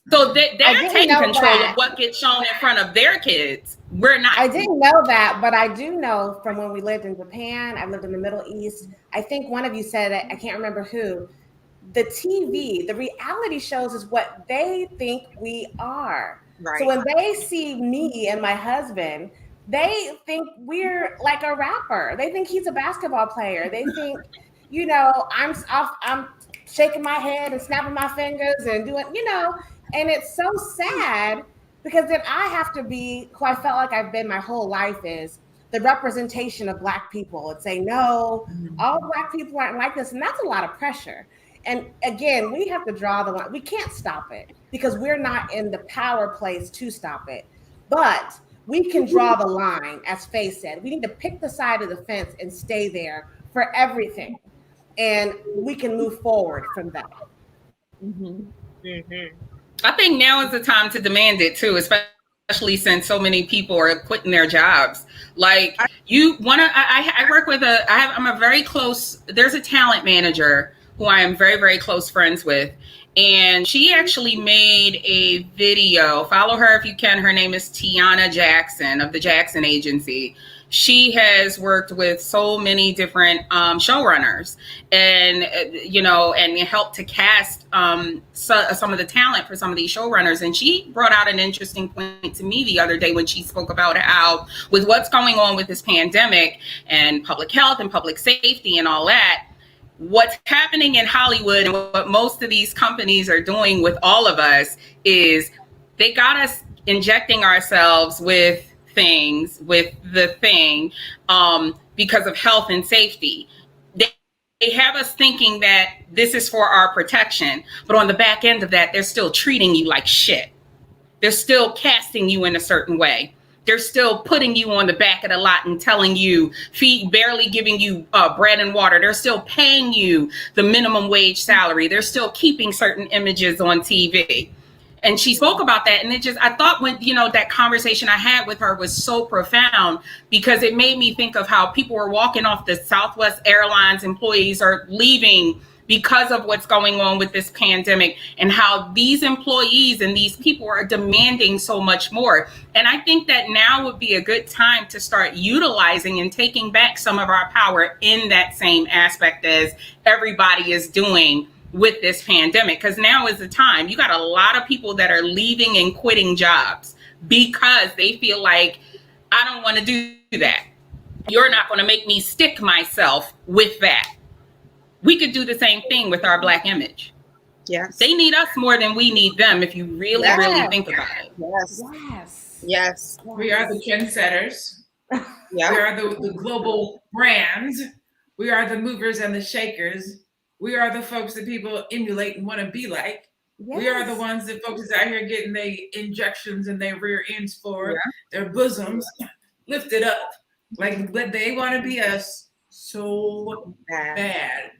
So they're taking control of what gets shown in front of their kids. We're not. I didn't know that, but I do know from when we lived in Japan. I lived in the Middle East. I think one of you said it. I can't remember who. The TV, the reality shows is what they think we are. Right. So when they see me and my husband, they think we're like a rapper. They think he's a basketball player. They think, I'm shaking my head and snapping my fingers and doing, and it's so sad, because then I have to be who I felt like I've been my whole life, is the representation of Black people, and say, no, all Black people aren't like this. And that's a lot of pressure. And again, we have to draw the line. We can't stop it, because we're not in the power place to stop it. But we can draw the line, as Faye said. We need to pick the side of the fence and stay there for everything. And we can move forward from that. Mm-hmm. Mm-hmm. I think now is the time to demand it too, especially since so many people are quitting their jobs. Like I work with I'm a very close, there's a talent manager who I am very, very close friends with. And she actually made a video. Follow her if you can. Her name is Tiana Jackson of the Jackson Agency. She has worked with so many different showrunners and helped to cast some of the talent for some of these showrunners. And she brought out an interesting point to me the other day when she spoke about how, with what's going on with this pandemic and public health and public safety and all that, what's happening in Hollywood and what most of these companies are doing with all of us is they got us injecting ourselves with things, because of health and safety. They have us thinking that this is for our protection, but on the back end of that, they're still treating you like shit. They're still casting you in a certain way. They're still putting you on the back of the lot and telling you, barely giving you bread and water. They're still paying you the minimum wage salary. They're still keeping certain images on TV. And she spoke about that. And I thought when, that conversation I had with her was so profound, because it made me think of how people were walking off the Southwest Airlines employees are leaving because of what's going on with this pandemic and how these employees and these people are demanding so much more. And I think that now would be a good time to start utilizing and taking back some of our power in that same aspect as everybody is doing with this pandemic. Because now is the time. You got a lot of people that are leaving and quitting jobs because they feel like, I don't want to do that. You're not going to make me stick myself with that. We could do the same thing with our Black image. Yes. They need us more than we need them, if you really, really think about it. Yes. Yes. Yes. We are the trendsetters. Yeah. We are the global brands. We are the movers and the shakers. We are the folks that people emulate and want to be like. Yes. We are the ones that folks is out here getting their injections and their rear ends for, their bosoms lifted up. Like, but they want to be us so bad.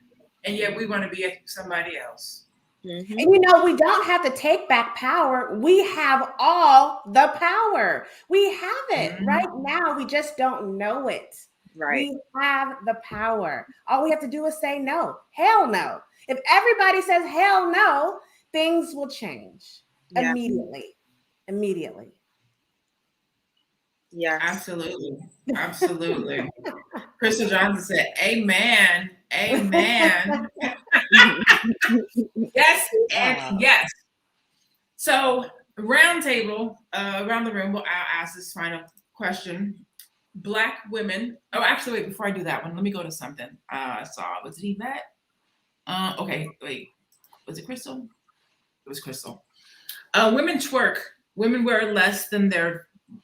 And yet we want to be somebody else. Mm-hmm. And we don't have to take back power. We have all the power. We have it right now. We just don't know it. Right. We have the power. All we have to do is say no. Hell no. If everybody says hell no, things will change immediately. Immediately. Yeah. Absolutely. Absolutely. Crystal Johnson said, amen. Amen. Yes and yes. So round table, around the room, I'll ask this final question. Black women. Oh, actually, wait, before I do that one, let me go to something I saw. Was it Yvette? Okay, wait. Was it Crystal? It was Crystal. Women twerk. Women wear less than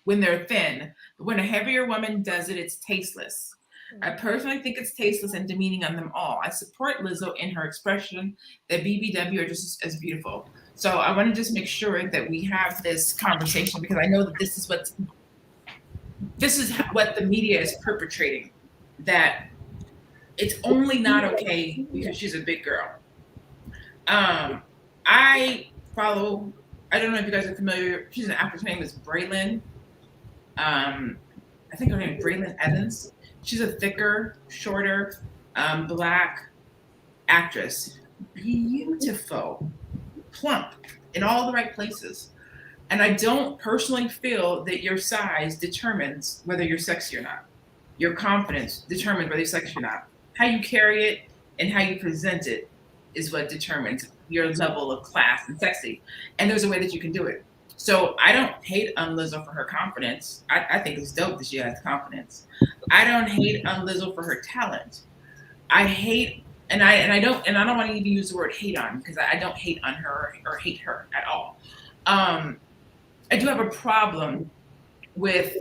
when they're thin. But when a heavier woman does it, it's tasteless. I personally think it's tasteless and demeaning on them all. I support Lizzo in her expression that BBW are just as beautiful. So I want to just make sure that we have this conversation because I know that this is what the media is perpetrating, that it's only not okay because she's a big girl. I don't know if you guys are familiar. She's an actress. Her name is Braylon. I think her name is Braylon Evans. She's a thicker, shorter, Black actress. Beautiful, plump, in all the right places. And I don't personally feel that your size determines whether you're sexy or not. Your confidence determines whether you're sexy or not. How you carry it and how you present it is what determines your level of class and sexy. And there's a way that you can do it. So I don't hate on Lizzo for her confidence. I think it's dope that she has confidence. I don't hate on Lizzo for her talent. I hate, and I don't want to even use the word hate on because I don't hate on her or hate her at all. I do have a problem with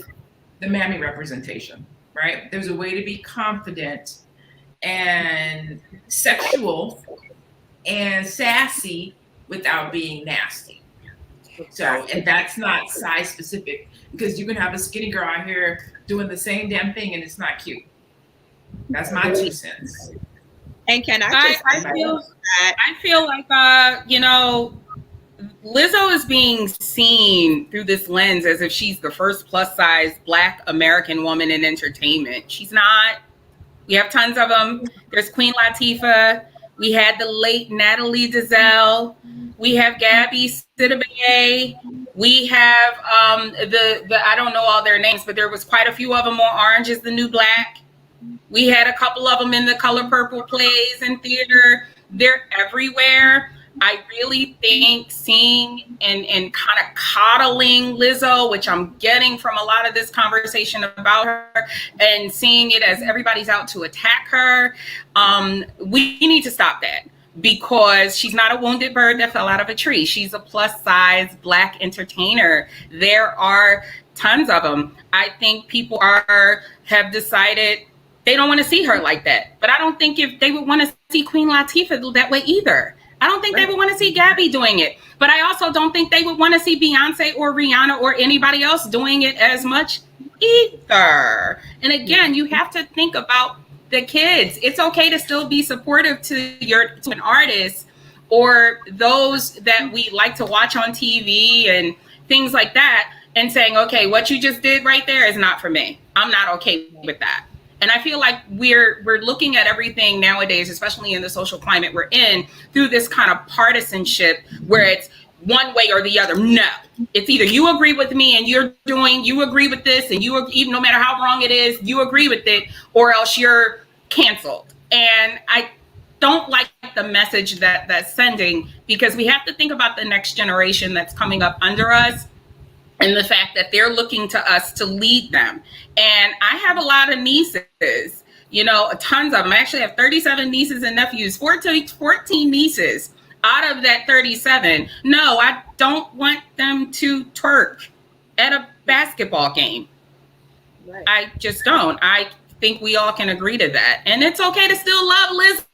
the mammy representation, right? There's a way to be confident and sexual and sassy without being nasty. So, and that's not size specific because you can have a skinny girl out here doing the same damn thing and it's not cute. That's my 2 cents. And can I feel like Lizzo is being seen through this lens as if she's the first plus size Black American woman in entertainment. She's not. We have tons of them. There's Queen Latifah. We had the late Natalie Desselle. We have Gabby Sidibe. We have the I don't know all their names, but there was quite a few of them on Orange is the New Black. We had a couple of them in the Color Purple plays and theater. They're everywhere. I really think seeing and kind of coddling Lizzo, which I'm getting from a lot of this conversation about her, and seeing it as everybody's out to attack her, we need to stop that because she's not a wounded bird that fell out of a tree. She's a plus size Black entertainer. There are tons of them. I think people have decided they don't want to see her like that. But I don't think if they would want to see Queen Latifah that way either. I don't think they would want to see Gabby doing it. But I also don't think they would want to see Beyonce or Rihanna or anybody else doing it as much either. And again, you have to think about the kids. It's okay to still be supportive to an artist or those that we like to watch on TV and things like that and saying, okay, what you just did right there is not for me. I'm not okay with that. And I feel like we're looking at everything nowadays, especially in the social climate we're in, through this kind of partisanship where it's one way or the other. No, it's either you agree with me and you agree with this, and even no matter how wrong it is, you agree with it, or else you're canceled. And I don't like the message that's sending, because we have to think about the next generation that's coming up under us, and the fact that they're looking to us to lead them. And I have a lot of nieces, tons of them. I actually have 37 nieces and nephews, 14 nieces out of that 37. No, I don't want them to twerk at a basketball game. Right. I just don't. I think we all can agree to that. And it's okay to still love Lizzo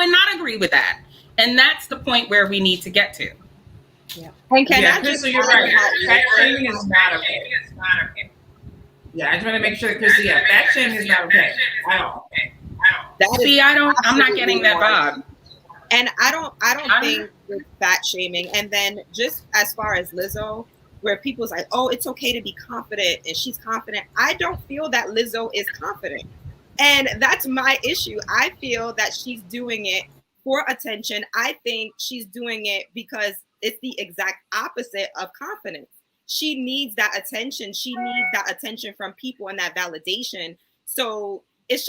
and not agree with that. And that's the point where we need to get to. Yeah. And Crystal, you're right. Fat shaming is not okay. Yeah, I just want to make sure, Crystal, fat shaming is not okay at all. I'm not getting that vibe. And I don't think it's fat shaming. And then just as far as Lizzo, where people's like, oh, it's okay to be confident and she's confident. I don't feel that Lizzo is confident. And that's my issue. I feel that she's doing it for attention. I think she's doing it because it's the exact opposite of confidence. She needs that attention. She needs that attention from people and that validation. So it's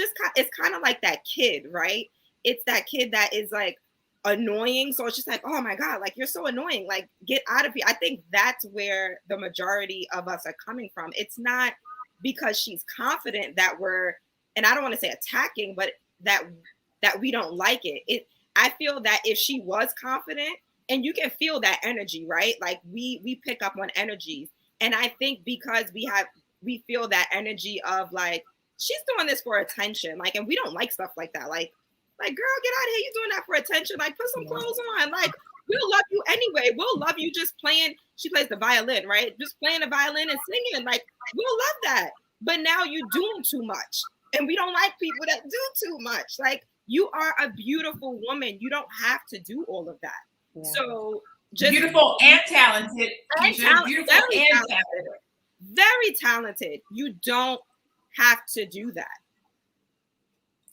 kind of like that kid, right? It's that kid that is like annoying. So it's just like, oh my God, like you're so annoying. Like get out of here. I think that's where the majority of us are coming from. It's not because she's confident that and I don't want to say attacking, but that we don't like it. I feel that if she was confident, and you can feel that energy, right? Like we pick up on energies. And I think because we feel that energy of like, she's doing this for attention. Like, and we don't like stuff like that. Like, girl, get out of here. You're doing that for attention. Like, put some clothes on. Like, we'll love you anyway. We'll love you just playing. She plays the violin, right? Just playing the violin and singing. Like, we'll love that. But now you're doing too much. And we don't like people that do too much. Like, you are a beautiful woman. You don't have to do all of that. Yeah. So just beautiful and talented. Beautiful and talented. Very talented. You don't have to do that.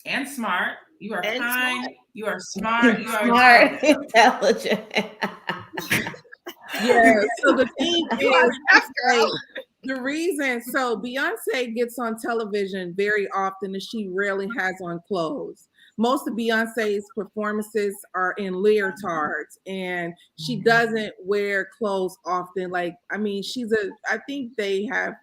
And smart. You are kind. Smart. You are smart. You are smart, intelligent. Yeah. So the thing is, the reason, so Beyonce gets on television very often, and she rarely has on clothes. Most of Beyonce's performances are in leotards, and she doesn't wear clothes often. Like, I mean, I think they have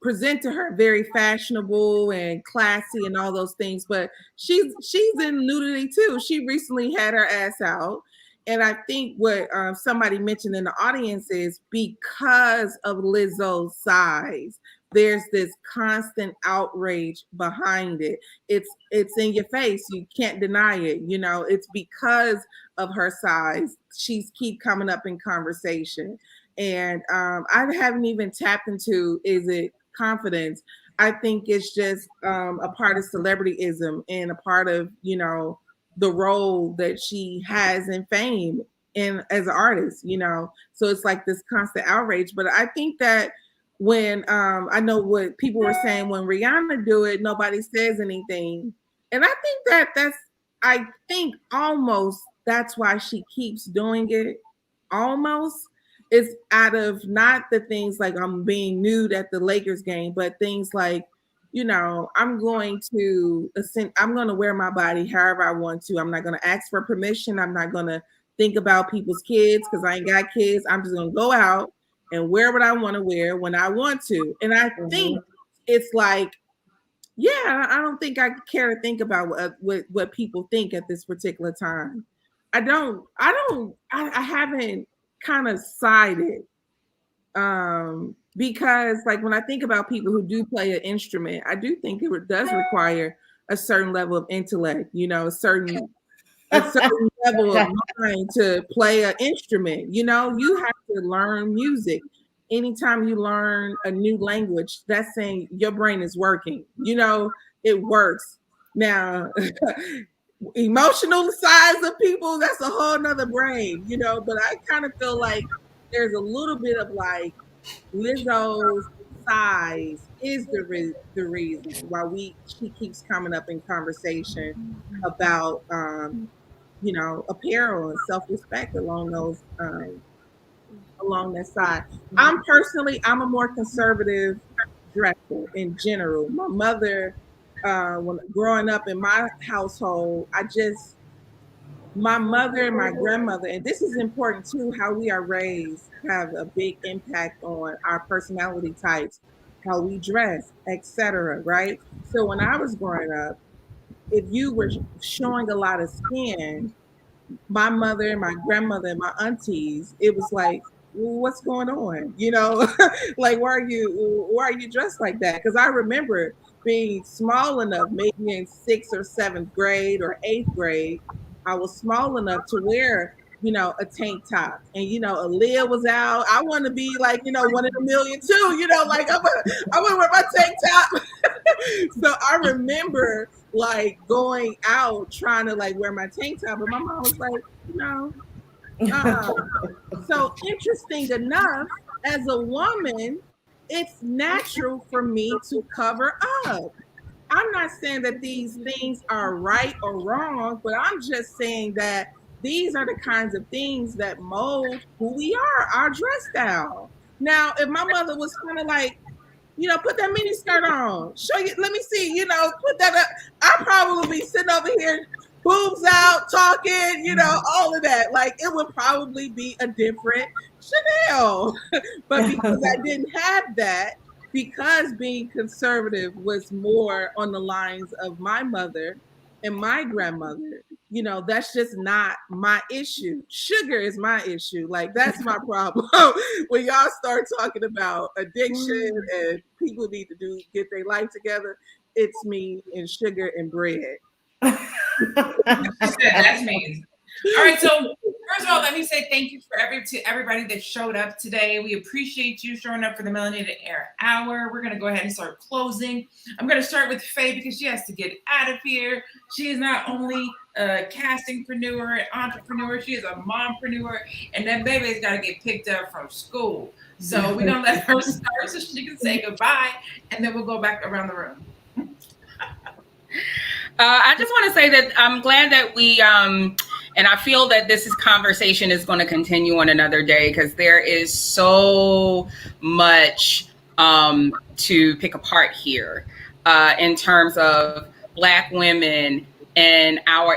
presented her very fashionable and classy and all those things, but she's in nudity too. She recently had her ass out. And I think what somebody mentioned in the audience is because of Lizzo's size, there's this constant outrage behind it. It's in your face. You can't deny it. It's because of her size. She's keep coming up in conversation. And I haven't even tapped into, is it confidence? I think it's just a part of celebrityism and a part of, the role that she has in fame and as an artist, so it's like this constant outrage. But I think that when I know what people were saying, when Rihanna do it, nobody says anything. And I think almost that's why she keeps doing it. Almost. It's out of not the things like I'm being nude at the Lakers game, but things like, I'm going to wear my body however I want to. I'm not going to ask for permission. I'm not going to think about people's kids because I ain't got kids. I'm just going to go out and wear what I want to wear when I want to. And I think it's like, yeah, I don't think I care to think about what people think at this particular time. I haven't kind of sided. Because like when I think about people who do play an instrument, I do think it does require a certain level of intellect, a certain level of mind to play an instrument. You have to learn music. Anytime you learn a new language, that's saying your brain is working. It works. Now, emotional sides of people, that's a whole nother brain, but I kind of feel like there's a little bit of like Lizzo's size is the reason why she keeps coming up in conversation about apparel and self-respect along that side. I'm a more conservative dresser in general. My mother, when growing up in my household, my mother and my grandmother, and this is important too, how we are raised have a big impact on our personality types, how we dress, etc. Right? So when I was growing up, if you were showing a lot of skin, my mother and my grandmother and my aunties, it was like, well, what's going on? Like why are you dressed like that? Because I remember being small enough, maybe in 6th or 7th grade or 8th grade, I was small enough to wear, a tank top, and a lid was out. I want to be like, one in a million too. Like I want to wear my tank top. So I remember like going out trying to like wear my tank top, but my mom was like, no. So interesting enough, as a woman, it's natural for me to cover up. I'm not saying that these things are right or wrong, but I'm just saying that these are the kinds of things that mold who we are, our dress style. Now, if my mother was kind of like, put that mini skirt on, show you, let me see, put that up, I'd probably be sitting over here, boobs out, talking, all of that. Like, it would probably be a different Chanel. But because I didn't have that, because being conservative was more on the lines of my mother and my grandmother, that's just not my issue. Sugar is my issue. Like, that's my problem. When y'all start talking about addiction and people need to get their life together, it's me and sugar and bread. That's me. All right, so first of all, let me say thank you to everybody that showed up today. We appreciate you showing up for the Melanated Air Hour. We're going to go ahead and start closing. I'm going to start with Faye because she has to get out of here. She is not only a castingpreneur and entrepreneur, she is a mompreneur, and that baby's got to get picked up from school. So we're going to let her start so she can say goodbye, and then we'll go back around the room. I just want to say that I'm glad that we, and I feel that conversation is going to continue on another day because there is so much to pick apart here in terms of Black women and our,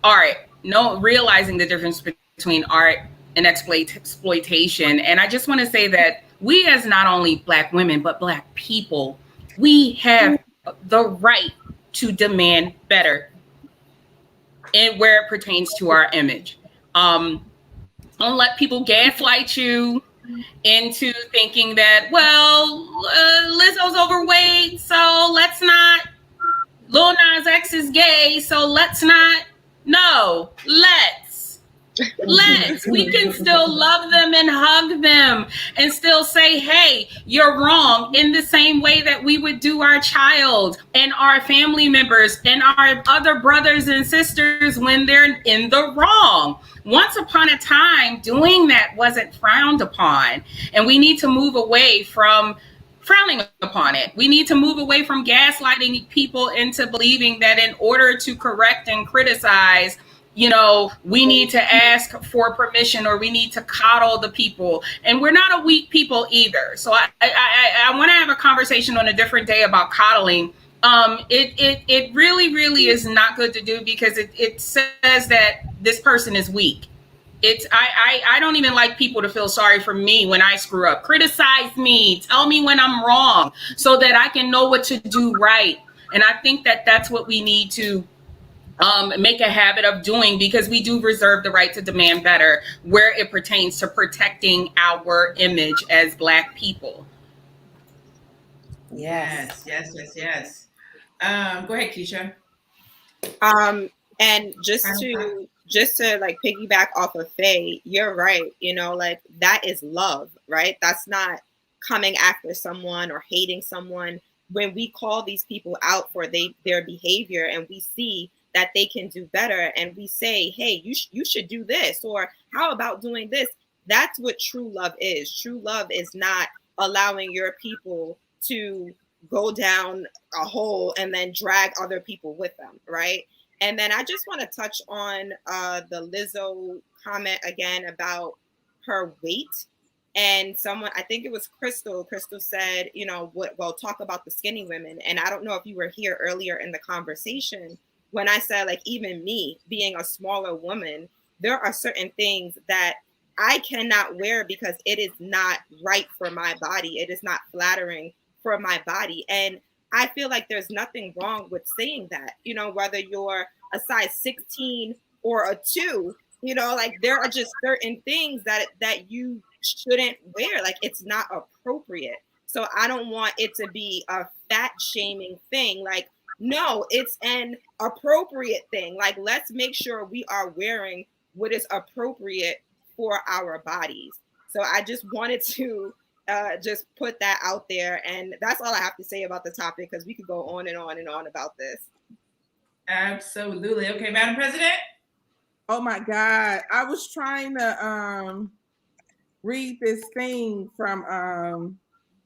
art, realizing the difference between art and exploitation. And I just want to say that we as not only Black women, but Black people, we have the right to demand better and where it pertains to our image. Don't let people gaslight you into thinking that, Lizzo's overweight, so let's not. Lil Nas X is gay, so let's not. No, let's. We can still love them and hug them and still say, hey, you're wrong, in the same way that we would do our child and our family members and our other brothers and sisters when they're in the wrong. Once upon a time, doing that wasn't frowned upon, and we need to move away from frowning upon it. We need to move away from gaslighting people into believing that in order to correct and criticize, we need to ask for permission or we need to coddle the people. And we're not a weak people either. So I want to have a conversation on a different day about coddling. It really, really is not good to do because it says that this person is weak. I don't even like people to feel sorry for me when I screw up. Criticize me, tell me when I'm wrong so that I can know what to do right. And I think that that's what we need to make a habit of doing, because we do reserve the right to demand better where it pertains to protecting our image as Black people. Yes. Go ahead, Keisha. And just to like piggyback off of Faye, you're right. Like that is love, right? That's not coming after someone or hating someone. When we call these people out for their behavior and we see that they can do better and we say, hey, you should do this, or how about doing this? That's what true love is. True love is not allowing your people to go down a hole and then drag other people with them, right? And then I just want to touch on the Lizzo comment again about her weight. And someone, I think it was Crystal said, you know, well, talk about the skinny women. And I don't know if you were here earlier in the conversation when I said, like, even me being a smaller woman, there are certain things that I cannot wear because it is not right for my body. It is not flattering for my body. And I feel like there's nothing wrong with saying that, you know, whether you're a size 16 or a 2, you know, like there are just certain things that you shouldn't wear. Like it's not appropriate. So I don't want it to be a fat shaming thing. Like, no, it's an appropriate thing. Like, let's make sure we are wearing what is appropriate for our bodies. So I just wanted to just put that out there. And that's all I have to say about the topic, because we could go on and on and on about this. Absolutely. Okay, Madam President. Oh my God. I was trying to read this thing from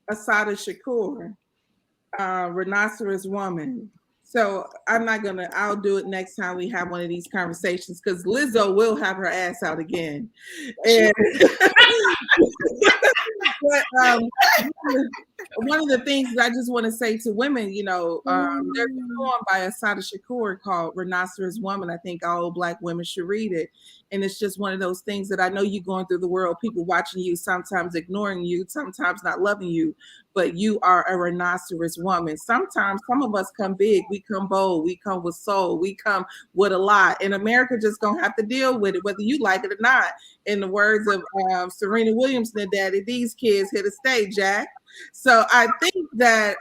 Asada Shakur, Rhinoceros Woman. So I'll do it next time we have one of these conversations, because Lizzo will have her ass out again. And but one of the things that I just want to say to women, you know, there's a poem by Asada Shakur called Rhinoceros Woman. I think all Black women should read it. And it's just one of those things that I know you're going through the world, people watching you, sometimes ignoring you, sometimes not loving you, but you are a rhinoceros woman. Sometimes some of us come big, we come bold, we come with soul, we come with a lot. And America just gonna have to deal with it, whether you like it or not. In the words of Serena Williams and Daddy, these kids here to stay, Jack. So I think that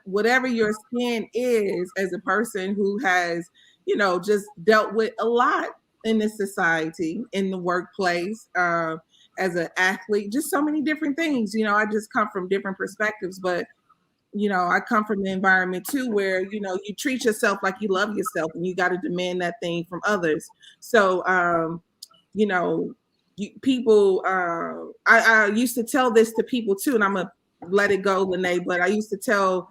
whatever your skin is, as a person who has, you know, just dealt with a lot in this society, in the workplace, as an athlete, just so many different things. You know, I just come from different perspectives, but, you know, I come from the environment too, where, you know, you treat yourself like you love yourself and you got to demand that thing from others. So, you know, people, I used to tell this to people too, and I'm going to let it go, Lene, but I used to tell,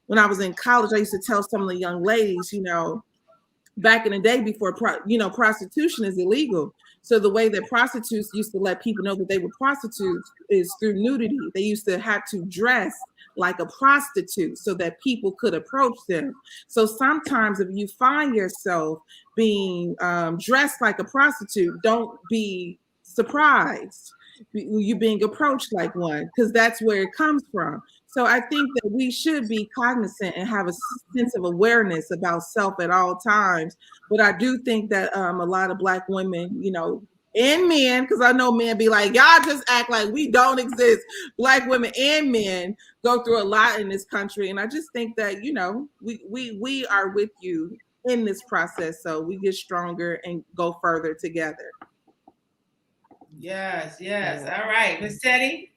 when I was in college, I used to tell some of the young ladies, you know, back in the day before, prostitution is illegal. So the way that prostitutes used to let people know that they were prostitutes is through nudity. They used to have to dress like a prostitute so that people could approach them. So sometimes if you find yourself being dressed like a prostitute, don't be surprised you being approached like one, because that's where it comes from. So I think that we should be cognizant and have a sense of awareness about self at all times. But I do think that a lot of Black women, you know, and men, because I know men be like, y'all just act like we don't exist. Black women and men go through a lot in this country. And I just think that, you know, we are with you in this process. So we get stronger and go further together. Yes. All right, Miss Teddy.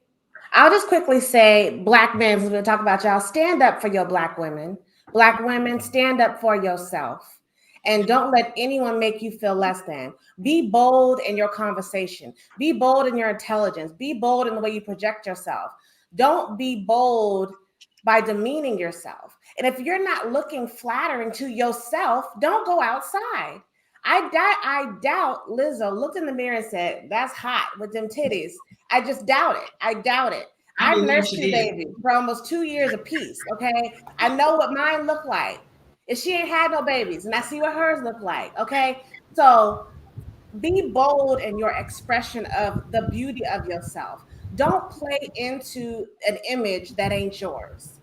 I'll just quickly say, Black men, we're going to talk about y'all, stand up for your Black women. Black women, stand up for yourself. And don't let anyone make you feel less than. Be bold in your conversation. Be bold in your intelligence. Be bold in the way you project yourself. Don't be bold by demeaning yourself. And if you're not looking flattering to yourself, don't go outside. I doubt Lizzo looked in the mirror and said, that's hot with them titties. I just doubt it. I doubt it. I've nursed two babies for almost 2 years apiece, okay? I know what mine look like. If she ain't had no babies, and I see what hers look like, okay? So be bold in your expression of the beauty of yourself. Don't play into an image that ain't yours.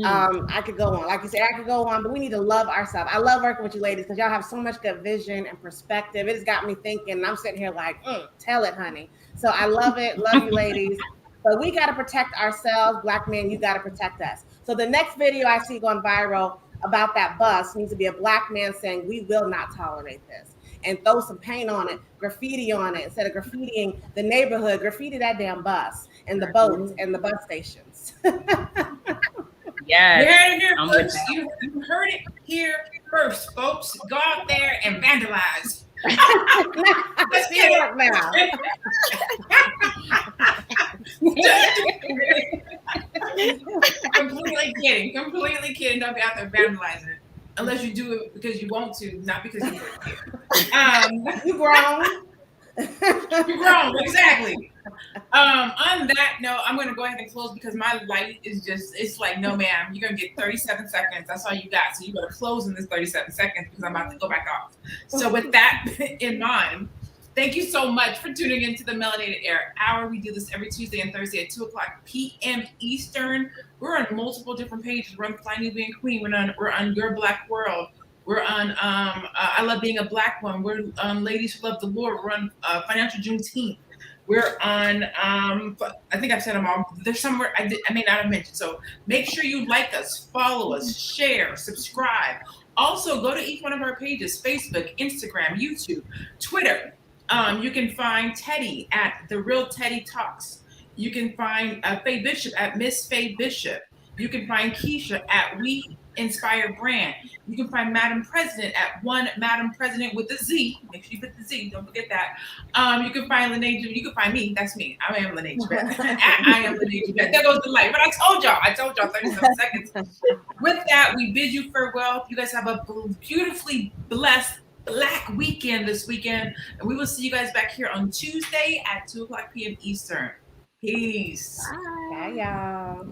I could go on. Like you said, I could go on, but we need to love ourselves. I love working with you ladies because y'all have so much good vision and perspective. It has got me thinking, and I'm sitting here like, tell it, honey. So I love it. Love you ladies. But we got to protect ourselves. Black men, you got to protect us. So the next video I see going viral about that bus needs to be a Black man saying, we will not tolerate this. And throw some paint on it, graffiti on it. Instead of graffitiing the neighborhood, graffiti that damn bus and the boats and the bus stations. Yes. You heard it here first, folks. Go out there and vandalize. Let's get it up now. kid and don't be out there vandalizing it. Unless you do it because you want to, not because you work here. You grown. You're grown, exactly. On that note, I'm going to go ahead and close because my light is just, it's like, no, ma'am, you're going to get 37 seconds. That's all you got. So you better close in this 37 seconds because I'm about to go back off. So with that in mind, thank you so much for tuning into the Melanated Air Hour. We do this every Tuesday and Thursday at 2 o'clock p.m. Eastern. We're on multiple different pages. We're on Fly Nubian Queen. We're on Your Black World. We're on I Love Being a Black Woman. We're on Ladies Who Love the Lord. We're on Financial Juneteenth. We're on I think I've said them all. There's somewhere I may not have mentioned. So make sure you like us, follow us, share, subscribe. Also, go to each one of our pages: Facebook, Instagram, YouTube, Twitter. You can find Teddy at The Real Teddy Talks. You can find Faye Bishop at Miss Faye Bishop. You can find Keisha at We Inspire Brand. You can find Madam President at One Madam President with a Z. Make sure you put the Z. Don't forget that. You can find Lene. You can find me. That's me. I am Lene Jabet. I am Lene Jabet. There goes the light. But I told y'all 37 seconds. With that, we bid you farewell. You guys have a beautifully blessed Black weekend this weekend. And we will see you guys back here on Tuesday at 2 o'clock p.m. Eastern. Peace. Bye, y'all.